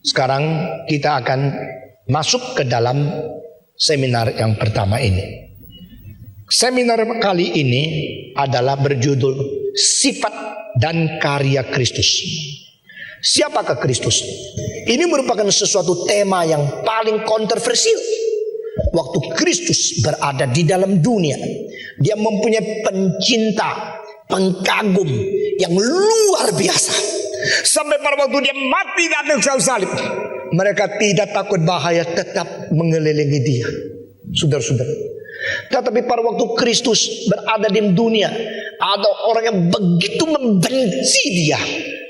Sekarang kita akan masuk ke dalam seminar yang pertama ini. Seminar kali ini adalah berjudul Sifat dan Karya Kristus. Siapakah Kristus? Ini merupakan sesuatu tema yang paling kontroversial. Waktu Kristus berada di dalam dunia, dia mempunyai pencinta, pengagum yang luar biasa. Sampai pada waktu dia mati di atas kayu salib, mereka tidak takut bahaya, tetap mengelilingi dia. Saudara-saudara, tetapi pada waktu Kristus berada di dunia, ada orang yang begitu membenci dia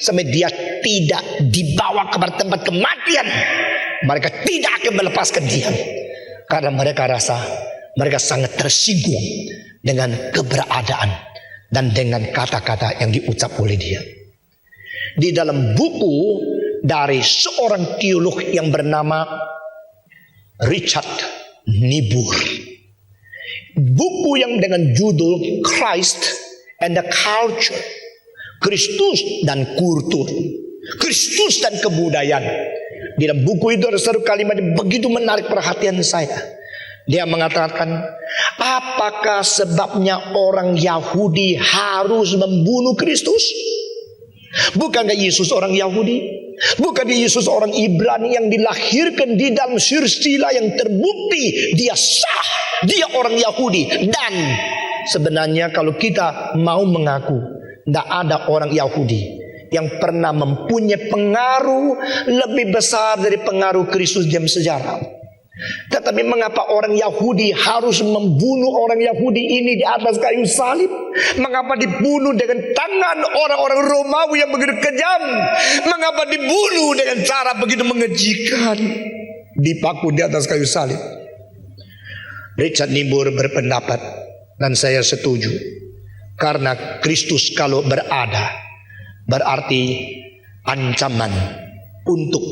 sampai dia tidak dibawa ke tempat kematian. Mereka tidak akan melepaskan dia, karena mereka rasa mereka sangat tersinggung dengan keberadaan dan dengan kata-kata yang diucap oleh dia. Di dalam buku dari seorang teolog yang bernama Richard Niebuhr, buku yang dengan judul Christ and the Culture, Kristus dan kultur, Kristus dan kebudayaan. Di dalam buku itu ada satu kalimat yang begitu menarik perhatian saya. Dia mengatakan, apakah sebabnya orang Yahudi harus membunuh Kristus? Bukankah Yesus orang Yahudi? Bukankah Yesus orang Ibrani yang dilahirkan di dalam silsilah yang terbukti dia sah, dia orang Yahudi? Dan sebenarnya kalau kita mau mengaku, tidak ada orang Yahudi yang pernah mempunyai pengaruh lebih besar dari pengaruh Kristus dalam sejarah. Tetapi mengapa orang Yahudi harus membunuh orang Yahudi ini di atas kayu salib? Mengapa dibunuh dengan tangan orang-orang Romawi yang begitu kejam? Mengapa dibunuh dengan cara begitu mengejikan? Dipaku di atas kayu salib. Richard Niebuhr berpendapat, dan saya setuju, karena Kristus kalau berada, berarti ancaman untuk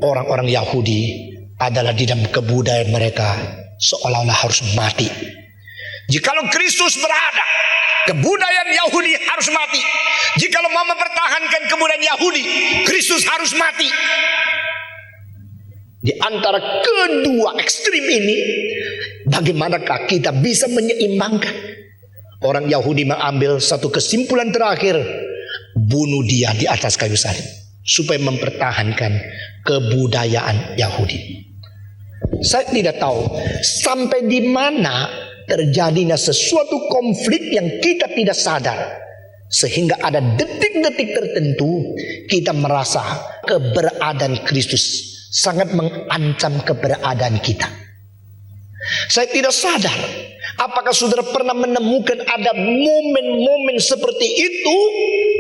orang-orang Yahudi adalah di dalam kebudayaan mereka seolah-olah harus mati. Jikalau Kristus berada, kebudayaan Yahudi harus mati. Jikalau mau mempertahankan kebudayaan Yahudi, Kristus harus mati. Di antara kedua ekstrim ini, bagaimanakah kita bisa menyeimbangkan? Orang Yahudi mengambil satu kesimpulan terakhir, bunuh dia di atas kayu salib supaya mempertahankan kebudayaan Yahudi. Saya tidak tahu sampai di mana terjadinya sesuatu konflik yang kita tidak sadar, sehingga ada detik-detik tertentu kita merasa keberadaan Kristus sangat mengancam keberadaan kita. Saya tidak sadar, apakah saudara pernah menemukan ada momen-momen seperti itu,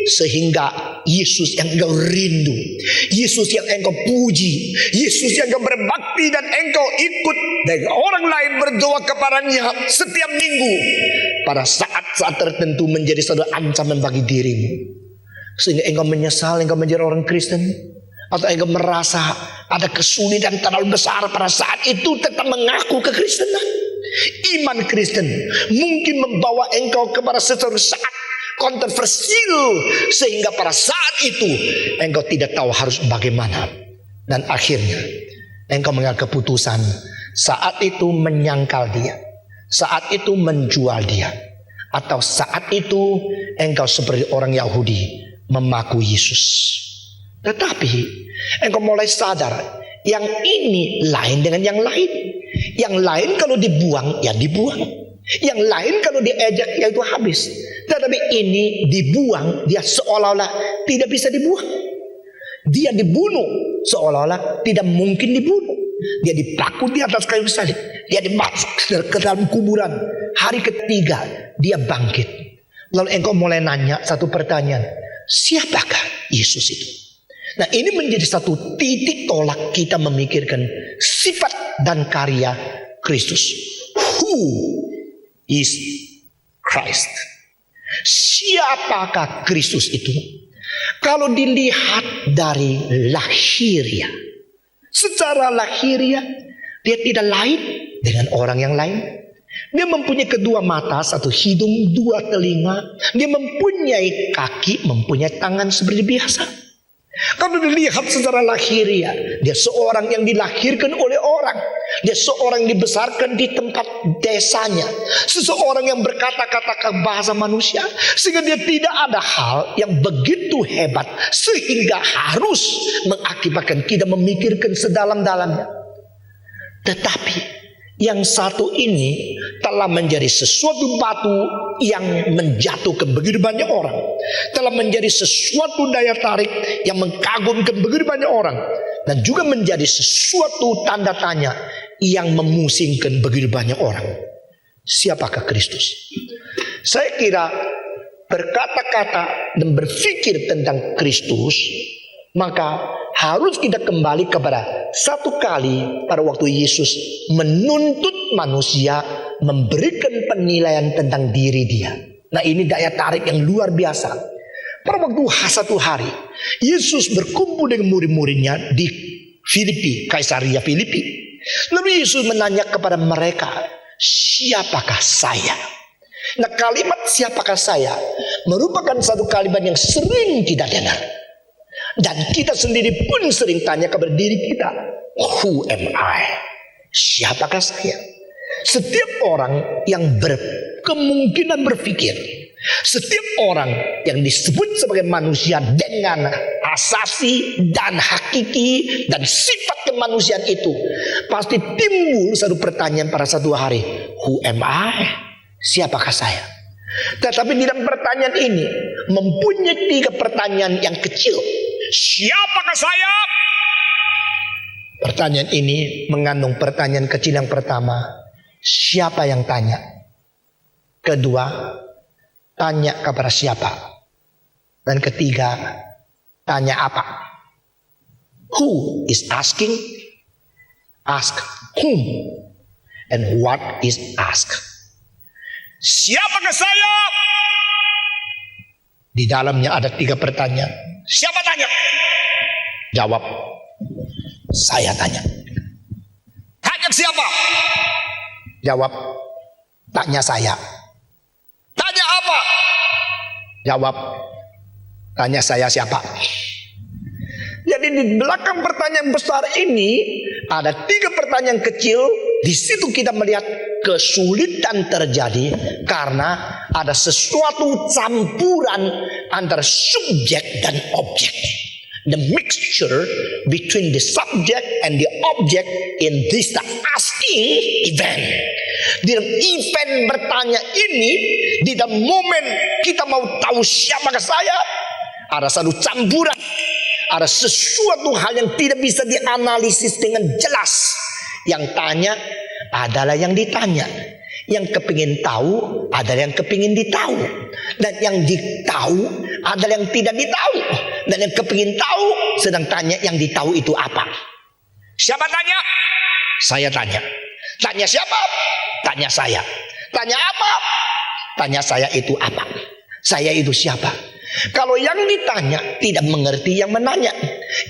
sehingga Yesus yang engkau rindu, Yesus yang engkau puji, Yesus yang engkau berbakti dan engkau ikut dan orang lain berdoa kepadanya setiap minggu, pada saat-saat tertentu menjadi satu ancaman bagi dirimu, sehingga engkau menyesal engkau menjadi orang Kristen. Atau engkau merasa ada kesulitan terlalu besar pada saat itu tetap mengaku kekristenan. Iman Kristen mungkin membawa engkau kepada sesuatu saat kontroversial, sehingga pada saat itu engkau tidak tahu harus bagaimana. Dan akhirnya engkau mengambil keputusan saat itu menyangkal dia, saat itu menjual dia, atau saat itu engkau seperti orang Yahudi memaku Yesus. Tetapi engkau mulai sadar, yang ini lain dengan yang lain. Yang lain kalau dibuang, ya dibuang. Yang lain kalau diejek, ya itu habis. Tetapi ini dibuang, dia seolah-olah tidak bisa dibuang. Dia dibunuh, seolah-olah tidak mungkin dibunuh. Dia dipaku di atas kayu salib. Dia dimasuk ke dalam kuburan. Hari ketiga, dia bangkit. Lalu engkau mulai nanya satu pertanyaan, siapakah Yesus itu? Nah, ini menjadi satu titik tolak kita memikirkan sifat dan karya Kristus. Who is Christ? Siapakah Kristus itu? Kalau dilihat dari lahiriah, secara lahiriah dia tidak lain dengan orang yang lain. Dia mempunyai kedua mata, satu hidung, dua telinga. Dia mempunyai kaki, mempunyai tangan seperti biasa. Kalau dilihat secara lahiriah, dia seorang yang dilahirkan oleh orang. Dia seorang yang dibesarkan di tempat desanya. Seseorang yang berkata-kata bahasa manusia. Sehingga dia tidak ada hal yang begitu hebat sehingga harus mengakibatkan kita memikirkan sedalam-dalamnya. Tetapi yang satu ini telah menjadi sesuatu batu yang menjatuhkan begitu banyak orang. Telah menjadi sesuatu daya tarik yang mengagumkan begitu banyak orang. Dan juga menjadi sesuatu tanda tanya yang memusingkan begitu banyak orang. Siapakah Kristus? Saya kira berkata-kata dan berpikir tentang Kristus, maka harus kita kembali kepada satu kali pada waktu Yesus menuntut manusia memberikan penilaian tentang diri dia. Nah, ini daya tarik yang luar biasa. Pada waktu satu hari Yesus berkumpul dengan murid-muridnya di Filipi, Kaisaria Filipi. Lalu Yesus menanya kepada mereka, siapakah saya? Nah, kalimat siapakah saya merupakan satu kalimat yang sering kita dengar. Dan kita sendiri pun sering tanya kepada diri kita, who am I? Siapakah saya? Setiap orang yang berkemungkinan berpikir, setiap orang yang disebut sebagai manusia dengan asasi dan hakiki dan sifat kemanusiaan itu, pasti timbul satu pertanyaan pada satu hari, who am I? Siapakah saya? Tetapi di dalam pertanyaan ini mempunyai 3 pertanyaan yang kecil. Siapakah saya? Pertanyaan ini mengandung pertanyaan kecil yang pertama, siapa yang tanya? Kedua, tanya kepada siapa? Dan ketiga, tanya apa? Who is asking? Ask whom? And what is asked? Siapakah saya? Di dalamnya ada 3 pertanyaan. Siapa tanya? Jawab, saya tanya. Tanya siapa? Jawab, tanya saya. Tanya apa? Jawab, tanya saya siapa? Jadi di belakang pertanyaan besar ini ada 3 pertanyaan kecil. Di situ kita melihat kesulitan terjadi karena ada sesuatu campuran antara subjek dan objek. The mixture between the subject and the object in this asking event. Di dalam event bertanya ini, di dalam momen kita mau tahu siapakah saya, ada satu campuran. Ada sesuatu hal yang tidak bisa dianalisis dengan jelas. Yang tanya adalah yang ditanya. Yang kepingin tahu adalah yang kepingin ditahu. Dan yang ditahu adalah yang tidak ditahu. Dan yang kepingin tahu sedang tanya yang ditahu itu apa. Siapa tanya? Saya tanya. Tanya siapa? Tanya saya. Tanya apa? Tanya saya itu apa? Saya itu siapa? Kalau yang ditanya tidak mengerti yang menanya,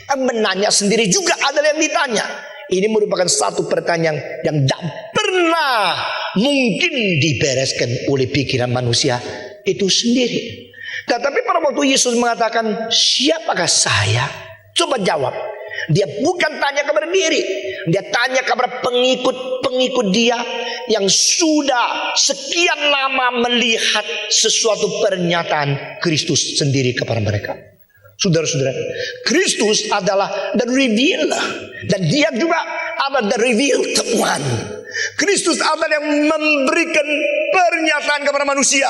yang menanya sendiri juga adalah yang ditanya. Ini merupakan satu pertanyaan yang tidak pernah mungkin dibereskan oleh pikiran manusia itu sendiri. Tetapi pada waktu Yesus mengatakan, siapakah saya? Coba jawab. Dia bukan tanya kepada diri, dia tanya kepada pengikut-pengikut dia yang sudah sekian lama melihat sesuatu pernyataan Kristus sendiri kepada mereka. Saudara-saudara, Kristus adalah the revealer, dan dia juga adalah the revealed one. Kristus adalah yang memberikan pernyataan kepada manusia,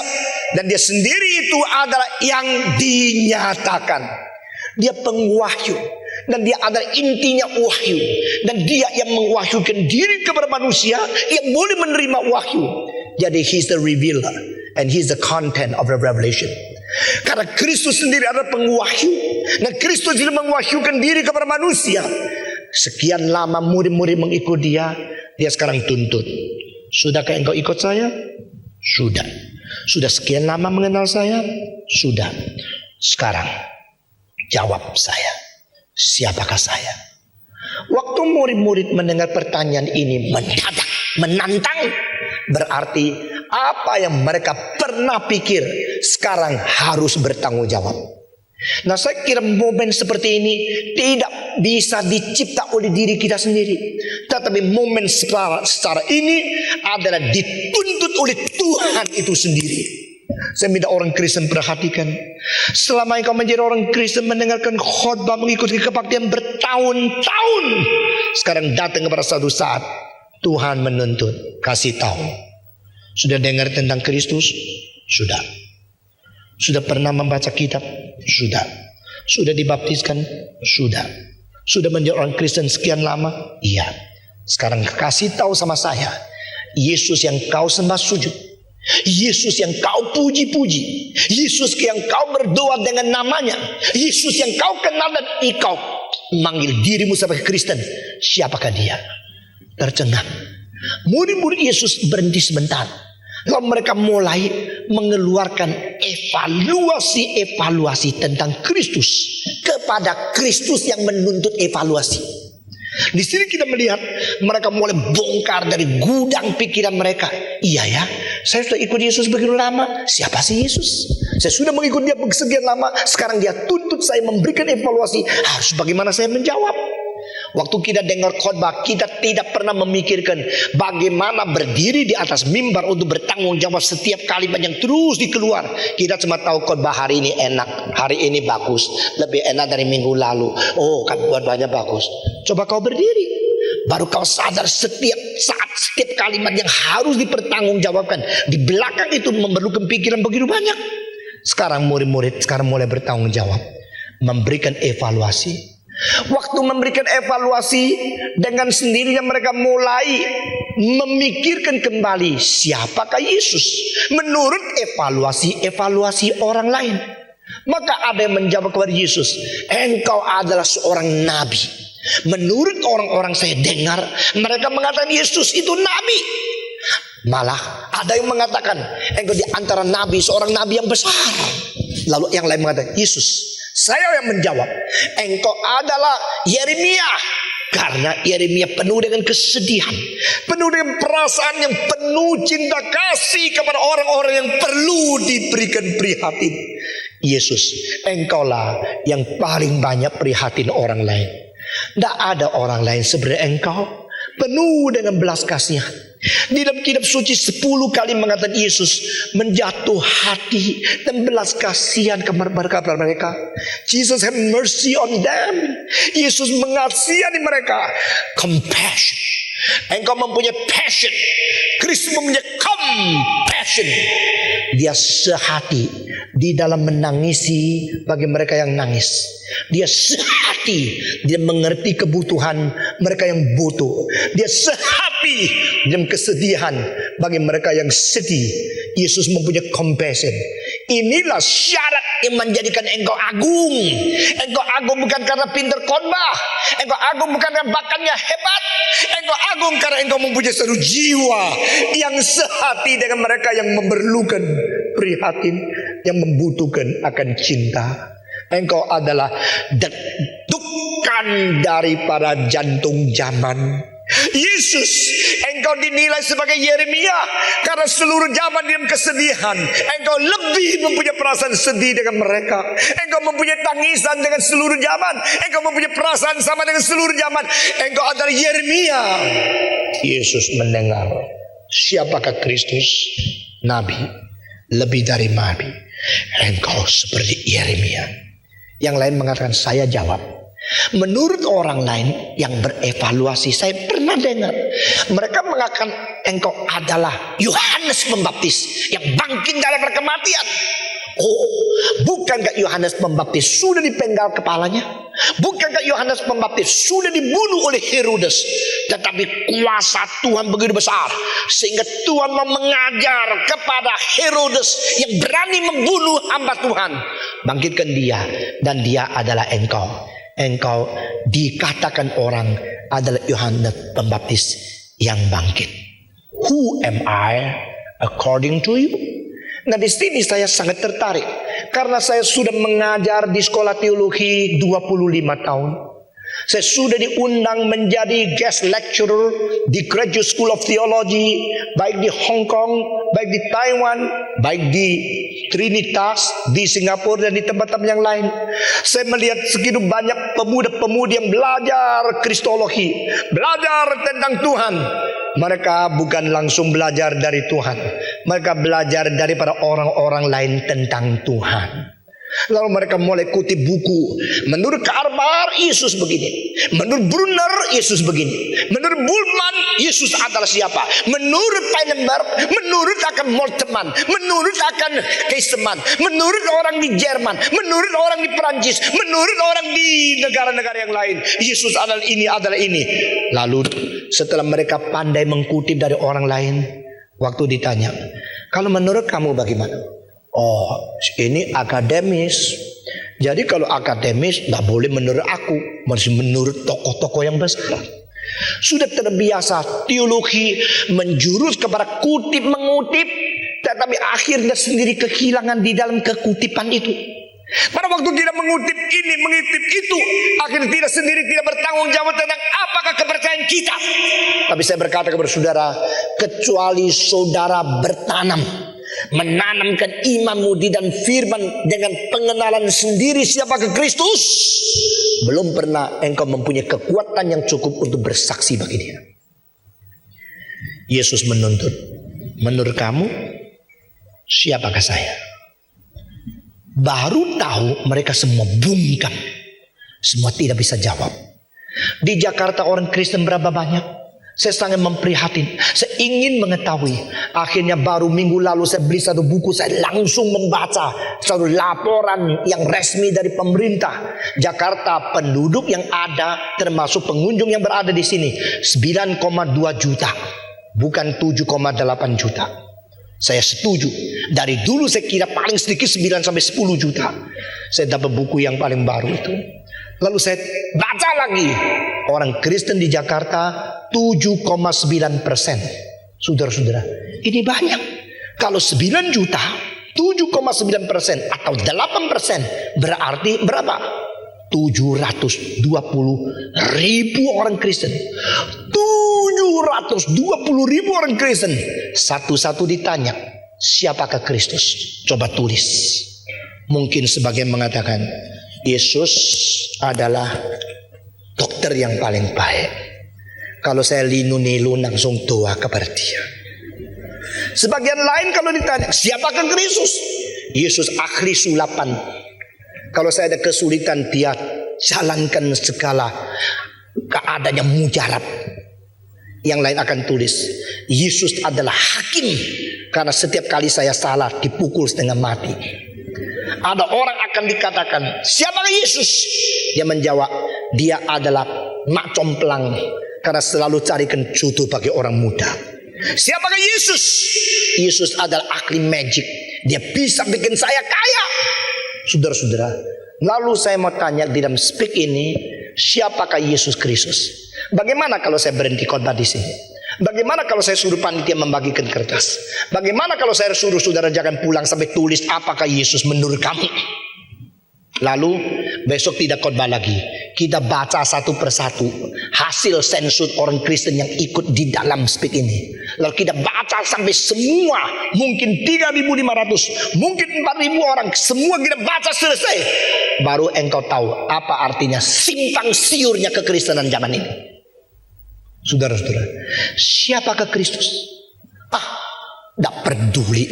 dan dia sendiri itu adalah yang dinyatakan. Dia pengwahyu, dan dia adalah intinya wahyu, dan dia yang mewahyukan diri kepada manusia yang boleh menerima wahyu. Jadi he's the revealer and he's the content of the revelation. Karena Kristus sendiri adalah pengwahyu, dan Kristus juga mewahyukan diri kepada manusia. Sekian lama murid-murid mengikut dia, dia sekarang tuntut. Sudahkah engkau ikut saya? Sudah. Sudah sekian lama mengenal saya? Sudah. Sekarang jawab saya, siapakah saya? Waktu murid-murid mendengar pertanyaan ini mendadak, menantang, berarti apa yang mereka pernah pikir sekarang harus bertanggung jawab. Nah, saya kira momen seperti ini tidak bisa dicipta oleh diri kita sendiri, tetapi momen secara ini adalah dituntut oleh Tuhan itu sendiri. Saya minta orang Kristen perhatikan, selama engkau menjadi orang Kristen, mendengarkan khotbah, mengikuti kebaktian bertahun-tahun, sekarang datang kepada satu saat Tuhan menuntut, kasih tahu. Sudah dengar tentang Kristus? Sudah pernah membaca kitab? Sudah dibaptiskan? Sudah menjadi orang Kristen sekian lama? Iya. Sekarang kasih tahu sama saya, Yesus yang kau sembah sujud, Yesus yang kau puji-puji, Yesus yang kau berdoa dengan namanya, Yesus yang kau kenal dan engkau manggil dirimu sebagai Kristen, siapakah dia? Tercengang. Murid-murid Yesus berhenti sebentar. Lalu mereka mulai mengeluarkan evaluasi tentang Kristus kepada Kristus yang menuntut evaluasi. Di sini kita melihat mereka mulai bongkar dari gudang pikiran mereka. Iya ya, saya sudah ikut Yesus begitu lama. Siapa sih Yesus? Saya sudah mengikut dia sekian lama. Sekarang dia tuntut saya memberikan evaluasi. Harus bagaimana saya menjawab? Waktu kita dengar khotbah, kita tidak pernah memikirkan bagaimana berdiri di atas mimbar untuk bertanggung jawab setiap kalimat yang terus dikeluar. Kita cuma tahu khotbah hari ini enak, hari ini bagus, lebih enak dari minggu lalu. Oh, kan khotbahnya bagus. Coba kau berdiri, baru kau sadar setiap saat, setiap kalimat yang harus dipertanggungjawabkan. Di belakang itu memerlukan pikiran begitu banyak. Sekarang murid-murid mulai bertanggung jawab, memberikan evaluasi. Waktu memberikan evaluasi, dengan sendirinya mereka mulai memikirkan kembali siapakah Yesus menurut evaluasi orang lain. Maka ada yang menjawab kepada Yesus, engkau adalah seorang nabi. Menurut orang-orang saya dengar, mereka mengatakan Yesus itu nabi. Malah ada yang mengatakan engkau di antara nabi, seorang nabi yang besar. Lalu yang lain mengatakan Yesus. Saya yang menjawab, engkau adalah Yeremia. Karena Yeremia penuh dengan kesedihan, penuh dengan perasaan yang penuh cinta kasih kepada orang-orang yang perlu diberikan prihatin. Yesus, engkaulah yang paling banyak prihatin orang lain. Tidak ada orang lain seperti engkau, penuh dengan belas kasihan. Di dalam kitab suci 10 kali mengatakan Yesus menjatuh hati dan belas kasihan kepada mereka. Jesus have mercy on them. Yesus mengasihani mereka. Compassion. Engkau mempunyai passion. Kristus mempunyai compassion. Dia sehati di dalam menangisi bagi mereka yang nangis. Dia sehati, dia mengerti kebutuhan mereka yang butuh. Dia sehati dalam kesedihan bagi mereka yang sedih. Yesus mempunyai compassion. Inilah syarat yang menjadikan engkau agung. Engkau agung bukan karena pintar khotbah, engkau agung bukan karena bakatnya hebat, engkau agung karena engkau mempunyai satu jiwa yang sehati dengan mereka yang memerlukan prihatin, yang membutuhkan akan cinta. Engkau adalah detukan daripada jantung zaman. Yesus, engkau dinilai sebagai Yeremia karena seluruh zaman dalam kesedihan. Engkau lebih mempunyai perasaan sedih dengan mereka. Engkau mempunyai tangisan dengan seluruh zaman. Engkau mempunyai perasaan sama dengan seluruh zaman. Engkau adalah Yeremia. Yesus mendengar, siapakah Kristus? Nabi, lebih dari nabi. Engkau seperti Yeremia. Yang lain mengatakan, saya jawab, menurut orang lain yang berevaluasi, saya pernah dengar mereka mengatakan engkau adalah Yohanes Pembaptis yang bangkit dari kematian. Oh, bukankah Yohanes Pembaptis sudah dipenggal kepalanya? Bukankah Yohanes Pembaptis sudah dibunuh oleh Herodes? Tetapi kuasa Tuhan begitu besar sehingga Tuhan mau mengajar kepada Herodes yang berani membunuh hamba Tuhan, bangkitkan dia, dan dia adalah engkau. Engkau dikatakan orang adalah Yohanes Pembaptis yang bangkit. Who am I according to you? Nah, di sini saya sangat tertarik karena saya sudah mengajar di sekolah teologi 25 tahun. Saya sudah diundang menjadi guest lecturer di Graduate School of Theology, baik di Hong Kong, baik di Taiwan, baik di Trinitas, di Singapura dan di tempat-tempat yang lain. Saya melihat segitu banyak pemuda-pemudi yang belajar kristologi, belajar tentang Tuhan. Mereka bukan langsung belajar dari Tuhan, mereka belajar daripada orang-orang lain tentang Tuhan. Lalu mereka mulai kutip buku. Menurut Karbar, Yesus begini. Menurut Brunner, Yesus begini. Menurut Bultmann, Yesus adalah siapa? Menurut Peinenberg, menurut akan Moltmann, menurut akan Keiseman, menurut orang di Jerman, menurut orang di Perancis, menurut orang di negara-negara yang lain, Yesus adalah ini, adalah ini. Lalu setelah mereka pandai mengkutip dari orang lain, waktu ditanya, kalau menurut kamu bagaimana? Oh, ini akademis. Jadi kalau akademis nggak boleh menurut aku, masih menurut tokoh-tokoh yang besar. Sudah terbiasa teologi menjurus kepada kutip mengutip, tetapi akhirnya sendiri kehilangan di dalam kekutipan itu. Pada waktu tidak mengutip ini, mengutip itu, akhirnya tidak sendiri, tidak bertanggung jawab tentang apakah kepercayaan kita. Tapi saya berkata kepada saudara, kecuali saudara bertanam, menanamkan imanmu di dalam firman dengan pengenalan sendiri siapakah Kristus, belum pernah engkau mempunyai kekuatan yang cukup untuk bersaksi bagi dia. Yesus menuntut, menurut kamu siapakah saya? Baru tahu mereka semua bungkam, semua tidak bisa jawab. Di Jakarta orang Kristen berapa banyak? Saya sangat memprihatin. Saya ingin mengetahui. Akhirnya baru minggu lalu saya beli satu buku. Saya langsung membaca satu laporan yang resmi dari pemerintah Jakarta. Penduduk yang ada termasuk pengunjung yang berada di sini 9,2 juta, bukan 7,8 juta. Saya setuju. Dari dulu saya kira paling sedikit 9 sampai 10 juta. Saya dapat buku yang paling baru itu. Lalu saya baca lagi. Orang Kristen di Jakarta 7,9%. Saudara-saudara, ini banyak. Kalau 9 juta, 7,9% atau 8% berarti berapa? 720 ribu orang Kristen. 720 ribu orang Kristen. Satu-satu ditanya, siapakah Kristus? Coba tulis. Mungkin sebagian mengatakan, Yesus adalah dokter yang paling baik. Kalau saya nilu langsung doa kepada dia. Sebagian lain kalau ditanya, siapakah Kristus? Yesus ahli sulapan. Kalau saya ada kesulitan, dia jalankan segala keadaan yang mujarab. Yang lain akan tulis, Yesus adalah hakim. Karena setiap kali saya salah dipukul setengah mati. Ada orang akan dikatakan, siapakah Yesus? Dia menjawab, dia adalah mak complang. Karena selalu carikan jodoh bagi orang muda. Siapakah Yesus? Yesus adalah ahli magic. Dia bisa bikin saya kaya. Saudara-saudara, lalu saya mau tanya di dalam speak ini, siapakah Yesus Kristus? Bagaimana kalau saya berhenti khotbah di sini? Bagaimana kalau saya suruh panitia membagikan kertas? Bagaimana kalau saya suruh saudara jangan pulang sampai tulis apakah Yesus menurut kamu? Lalu besok tidak khotbah lagi. Kita baca satu persatu hasil sensor orang Kristen yang ikut di dalam speak ini. Lalu kita baca sampai semua, mungkin 3.500, mungkin 4.000 orang, semua kita baca selesai. Baru engkau tahu apa artinya simpang siurnya kekristenan zaman ini. Saudara-saudara, siapakah Kristus? Tidak peduli.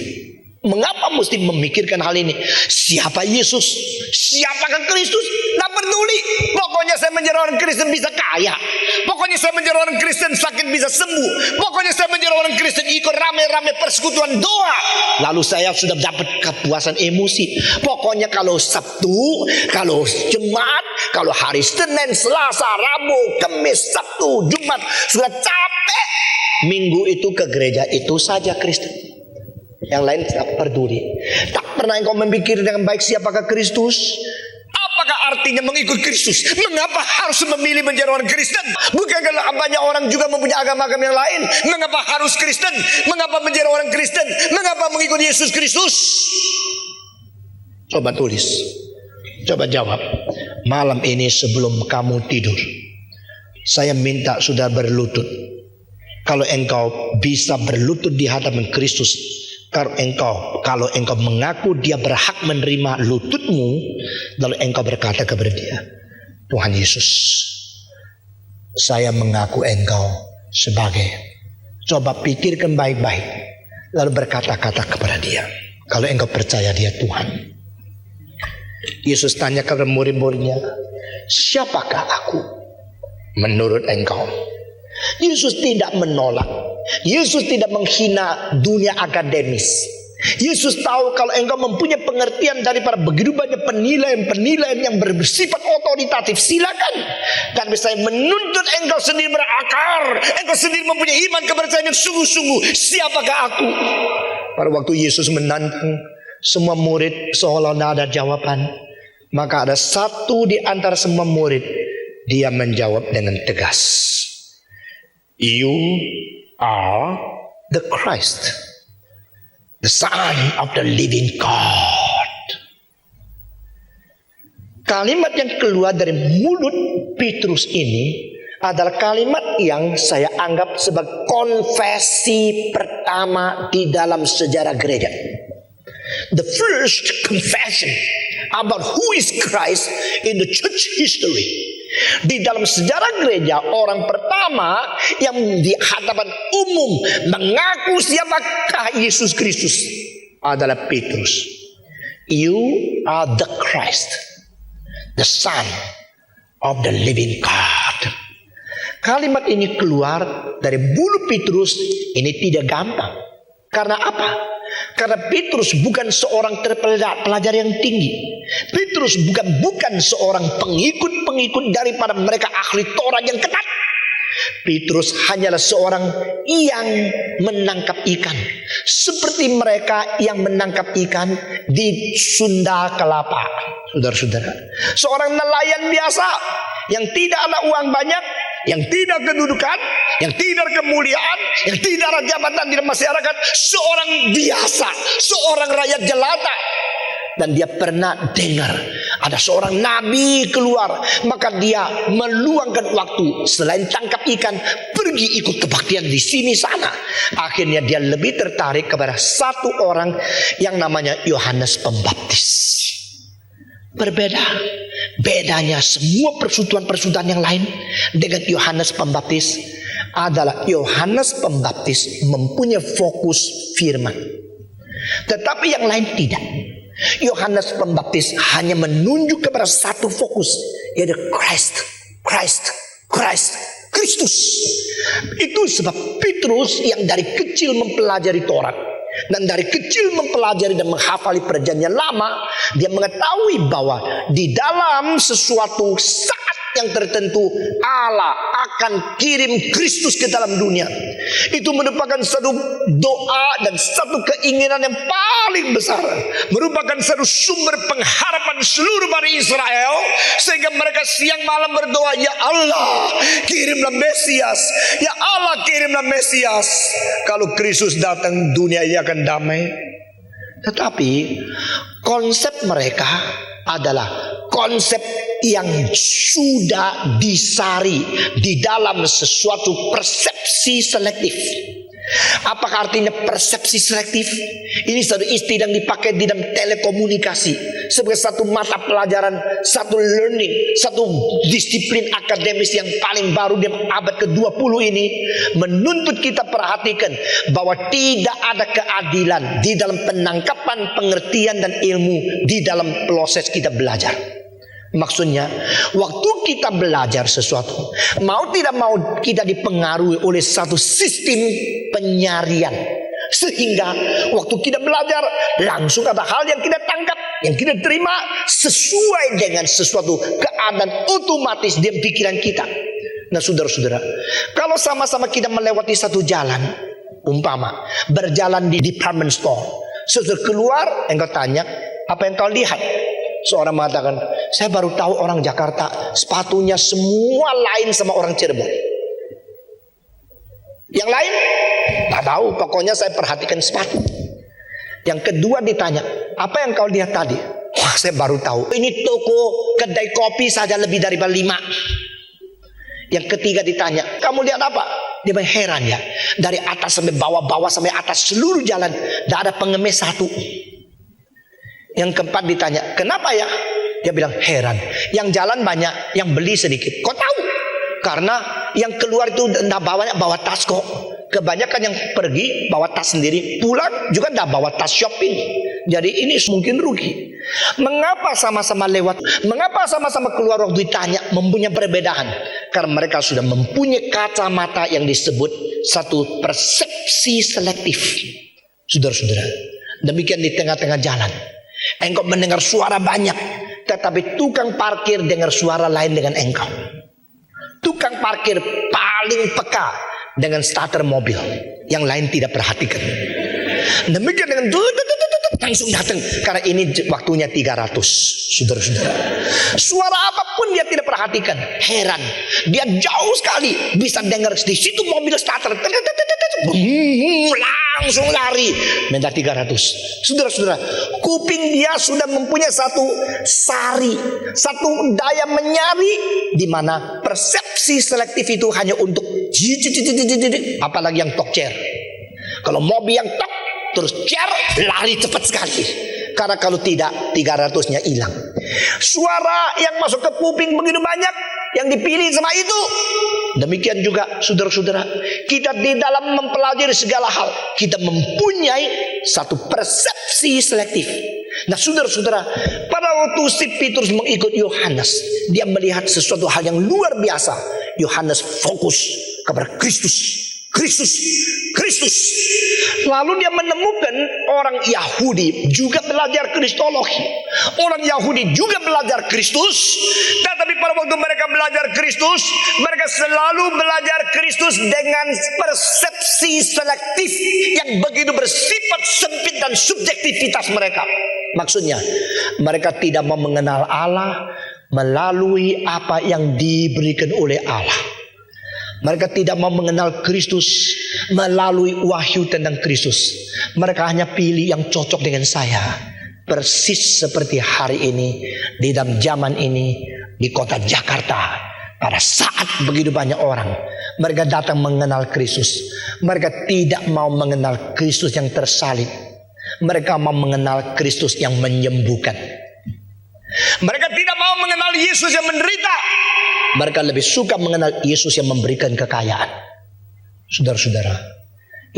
Mengapa mesti memikirkan hal ini? Siapa Yesus? Siapakah Kristus? Tidak peduli. Pokoknya saya menjadi orang Kristen bisa kaya. Pokoknya saya menjadi orang Kristen sakit bisa sembuh. Pokoknya saya menjadi orang Kristen ikut rame-rame persekutuan doa. Lalu saya sudah dapat kepuasan emosi. Pokoknya kalau Sabtu, kalau Jumat, kalau hari Senin, Selasa, Rabu, Kamis, Sabtu, Jumat sudah capek. Minggu itu ke gereja itu saja Kristen. Yang lain tidak peduli. Tak pernah engkau memikir dengan baik siapakah Kristus? Apakah artinya mengikut Kristus? Mengapa harus memilih menjadi orang Kristen? Bukankah banyak orang juga mempunyai agama-agama yang lain? Mengapa harus Kristen? Mengapa menjadi orang Kristen? Mengapa mengikuti Yesus Kristus? Coba tulis. Coba jawab. malam ini sebelum kamu tidur, saya minta sudah berlutut. Kalau engkau bisa berlutut di hadapan Kristus, kalau engkau mengaku dia berhak menerima lututmu, lalu engkau berkata kepada dia, Tuhan Yesus, saya mengaku engkau sebagai, coba pikirkan baik-baik, lalu berkata-kata kepada dia. Kalau engkau percaya dia Tuhan. Yesus tanya kepada murid-muridnya, siapakah aku menurut engkau? Yesus tidak menolak. Yesus tidak menghina dunia akademis. Yesus tahu kalau engkau mempunyai pengertian daripada begitu banyak penilaian-penilaian yang bersifat otoritatif, silakan. Tapi saya menuntut engkau sendiri berakar, engkau sendiri mempunyai iman kepercayaan yang sungguh-sungguh. Siapakah aku? Pada waktu Yesus menantang semua murid seolah ada jawaban, maka ada satu di antara semua murid, dia menjawab dengan tegas, You are the Christ, the Son of the living God. Kalimat yang keluar dari mulut Petrus ini adalah kalimat yang saya anggap sebagai konfesi pertama di dalam sejarah gereja. The first confession about who is Christ in the church history. Di dalam sejarah gereja, orang pertama yang di hadapan umum mengaku siapakah Yesus Kristus adalah Petrus. You are the Christ, the Son of the living God. Kalimat ini keluar dari mulut Petrus ini tidak gampang. Karena apa? Karena Petrus bukan seorang terpelajar yang tinggi. Petrus bukan seorang pengikut daripada mereka ahli Taurat yang ketat. Petrus hanyalah seorang yang menangkap ikan, seperti mereka yang menangkap ikan di Sunda Kelapa. Saudara-saudara, seorang nelayan biasa yang tidak ada uang banyak, yang tidak kedudukan, yang tidak kemuliaan, yang tidak ada jabatan di masyarakat, seorang biasa, seorang rakyat jelata. Dan dia pernah dengar ada seorang nabi keluar, maka dia meluangkan waktu selain tangkap ikan, pergi ikut kebaktian di sini sana. Akhirnya dia lebih tertarik kepada satu orang yang namanya Yohanes Pembaptis. Bedanya semua persekutuan yang lain dengan Yohanes Pembaptis adalah Yohanes Pembaptis mempunyai fokus firman, tetapi yang lain tidak. Yohanes Pembaptis hanya menunjuk kepada satu fokus, yaitu Kristus. Itu sebab Petrus yang dari kecil mempelajari Taurat dan dari kecil mempelajari dan menghafali perjanjian lama, dia mengetahui bahwa di dalam sesuatu saat yang tertentu Allah akan kirim Kristus ke dalam dunia. Itu merupakan satu doa dan satu keinginan yang paling besar, merupakan satu sumber pengharapan seluruh Bani Israel, sehingga mereka siang malam berdoa, Ya Allah kirimlah Mesias, Ya Allah kirimlah Mesias. Kalau Kristus datang, dunia ini akan damai. Tetapi konsep mereka adalah konsep yang sudah disari di dalam sesuatu persepsi selektif. Apakah artinya persepsi selektif? Ini satu istilah yang dipakai di dalam telekomunikasi sebagai satu mata pelajaran, satu learning, satu disiplin akademis yang paling baru di abad ke-20 ini, menuntut kita perhatikan bahwa tidak ada keadilan di dalam penangkapan, pengertian dan ilmu di dalam proses kita belajar. Maksudnya, waktu kita belajar sesuatu, mau tidak mau kita dipengaruhi oleh satu sistem penyarian, sehingga waktu kita belajar langsung ada hal yang kita tangkap, yang kita terima sesuai dengan sesuatu keadaan otomatis di pikiran kita. Nah saudara-saudara, kalau sama-sama kita melewati satu jalan, umpama berjalan di department store, setelah keluar engkau tanya, apa yang kau lihat? Seorang mengatakan, saya baru tahu orang Jakarta sepatunya semua lain sama orang Cirebon. Yang lain tak tahu, pokoknya saya perhatikan sepatu. Yang kedua ditanya, apa yang kau lihat tadi? Wah, Wah, saya baru tahu. Ini toko kedai kopi saja lebih dari 5. Yang ketiga ditanya, kamu lihat apa? Dia bilang, heran ya. Dari atas sampai bawah sampai atas seluruh jalan, tidak ada pengemis satu. Yang keempat ditanya, kenapa ya? Dia bilang, heran. Yang jalan banyak, yang beli sedikit. Kok tahu? Karena yang keluar itu tidak bawa tas kok. Kebanyakan yang pergi bawa tas sendiri, pulang juga tidak bawa tas shopping. Jadi ini mungkin rugi. Mengapa sama-sama lewat? Mengapa sama-sama keluar waktu ditanya? Mempunyai perbedaan. Karena mereka sudah mempunyai kacamata yang disebut satu persepsi selektif. Saudara-saudara, demikian di tengah-tengah jalan. Engkau mendengar suara banyak, tetapi tukang parkir dengar suara lain dengan engkau. Tukang parkir paling peka dengan starter mobil, yang lain tidak perhatikan. Demikian dengan langsung datang, karena ini waktunya 300. Saudara-saudara, suara apapun dia tidak perhatikan. Heran, dia jauh sekali bisa dengar di situ mobil starter, langsung lari minta 300. Saudara-saudara, kuping dia sudah mempunyai satu sari, satu daya menyari, di mana persepsi selektif itu hanya untuk apalagi yang talk chair. Kalau mobil yang talk terus chair, lari cepat sekali. Karena kalau tidak, 300-nya hilang. Suara yang masuk ke kuping begitu banyak, yang dipilih sama itu. Demikian juga saudara-saudara, kita di dalam mempelajari segala hal, kita mempunyai satu persepsi selektif. Nah saudara-saudara, pada waktu si Petrus mengikut Yohanes, dia melihat sesuatu hal yang luar biasa. Yohanes fokus kepada Kristus. Lalu dia menemukan orang Yahudi juga belajar Kristologi. Orang Yahudi juga belajar Kristus. Tetapi pada waktu mereka belajar Kristus, mereka selalu belajar Kristus dengan persepsi selektif yang begitu bersifat sempit dan subjektivitas mereka. Maksudnya, mereka tidak mau mengenal Allah melalui apa yang diberikan oleh Allah. Mereka tidak mau mengenal Kristus melalui wahyu tentang Kristus. Mereka hanya pilih yang cocok dengan saya. Persis seperti hari ini, di dalam zaman ini, di kota Jakarta, pada saat begitu banyak orang, mereka datang mengenal Kristus. Mereka tidak mau mengenal Kristus yang tersalib. Mereka mau mengenal Kristus yang menyembuhkan. Mereka tidak mau mengenal Yesus yang menderita. Mereka lebih suka mengenal Yesus yang memberikan kekayaan. Saudara-saudara,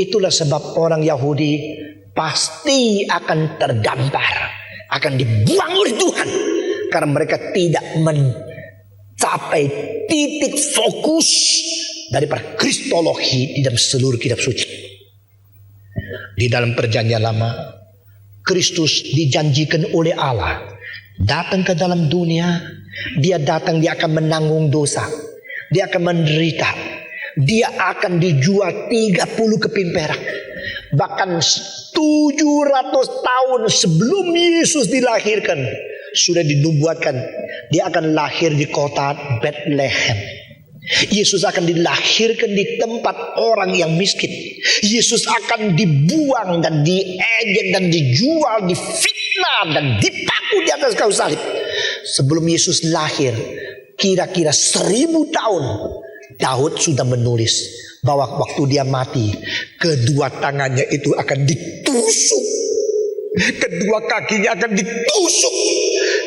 itulah sebab orang Yahudi pasti akan terdampar, akan dibuang oleh Tuhan, karena mereka tidak mencapai titik fokus daripada kristologi di dalam seluruh kitab suci. Di dalam perjanjian lama, Kristus dijanjikan oleh Allah datang ke dalam dunia. Dia datang, dia akan menanggung dosa, dia akan menderita, dia akan dijual 30 keping perak. Bahkan 700 tahun sebelum Yesus dilahirkan, sudah dinubuatkan dia akan lahir di kota Bethlehem. Yesus akan dilahirkan di tempat orang yang miskin. Yesus akan dibuang dan diejek dan dijual, difitnah dan dipaku di atas kayu salib. Sebelum Yesus lahir, kira-kira 1000 tahun, Daud sudah menulis bahwa waktu dia mati, kedua tangannya itu akan ditusuk, kedua kakinya akan ditusuk.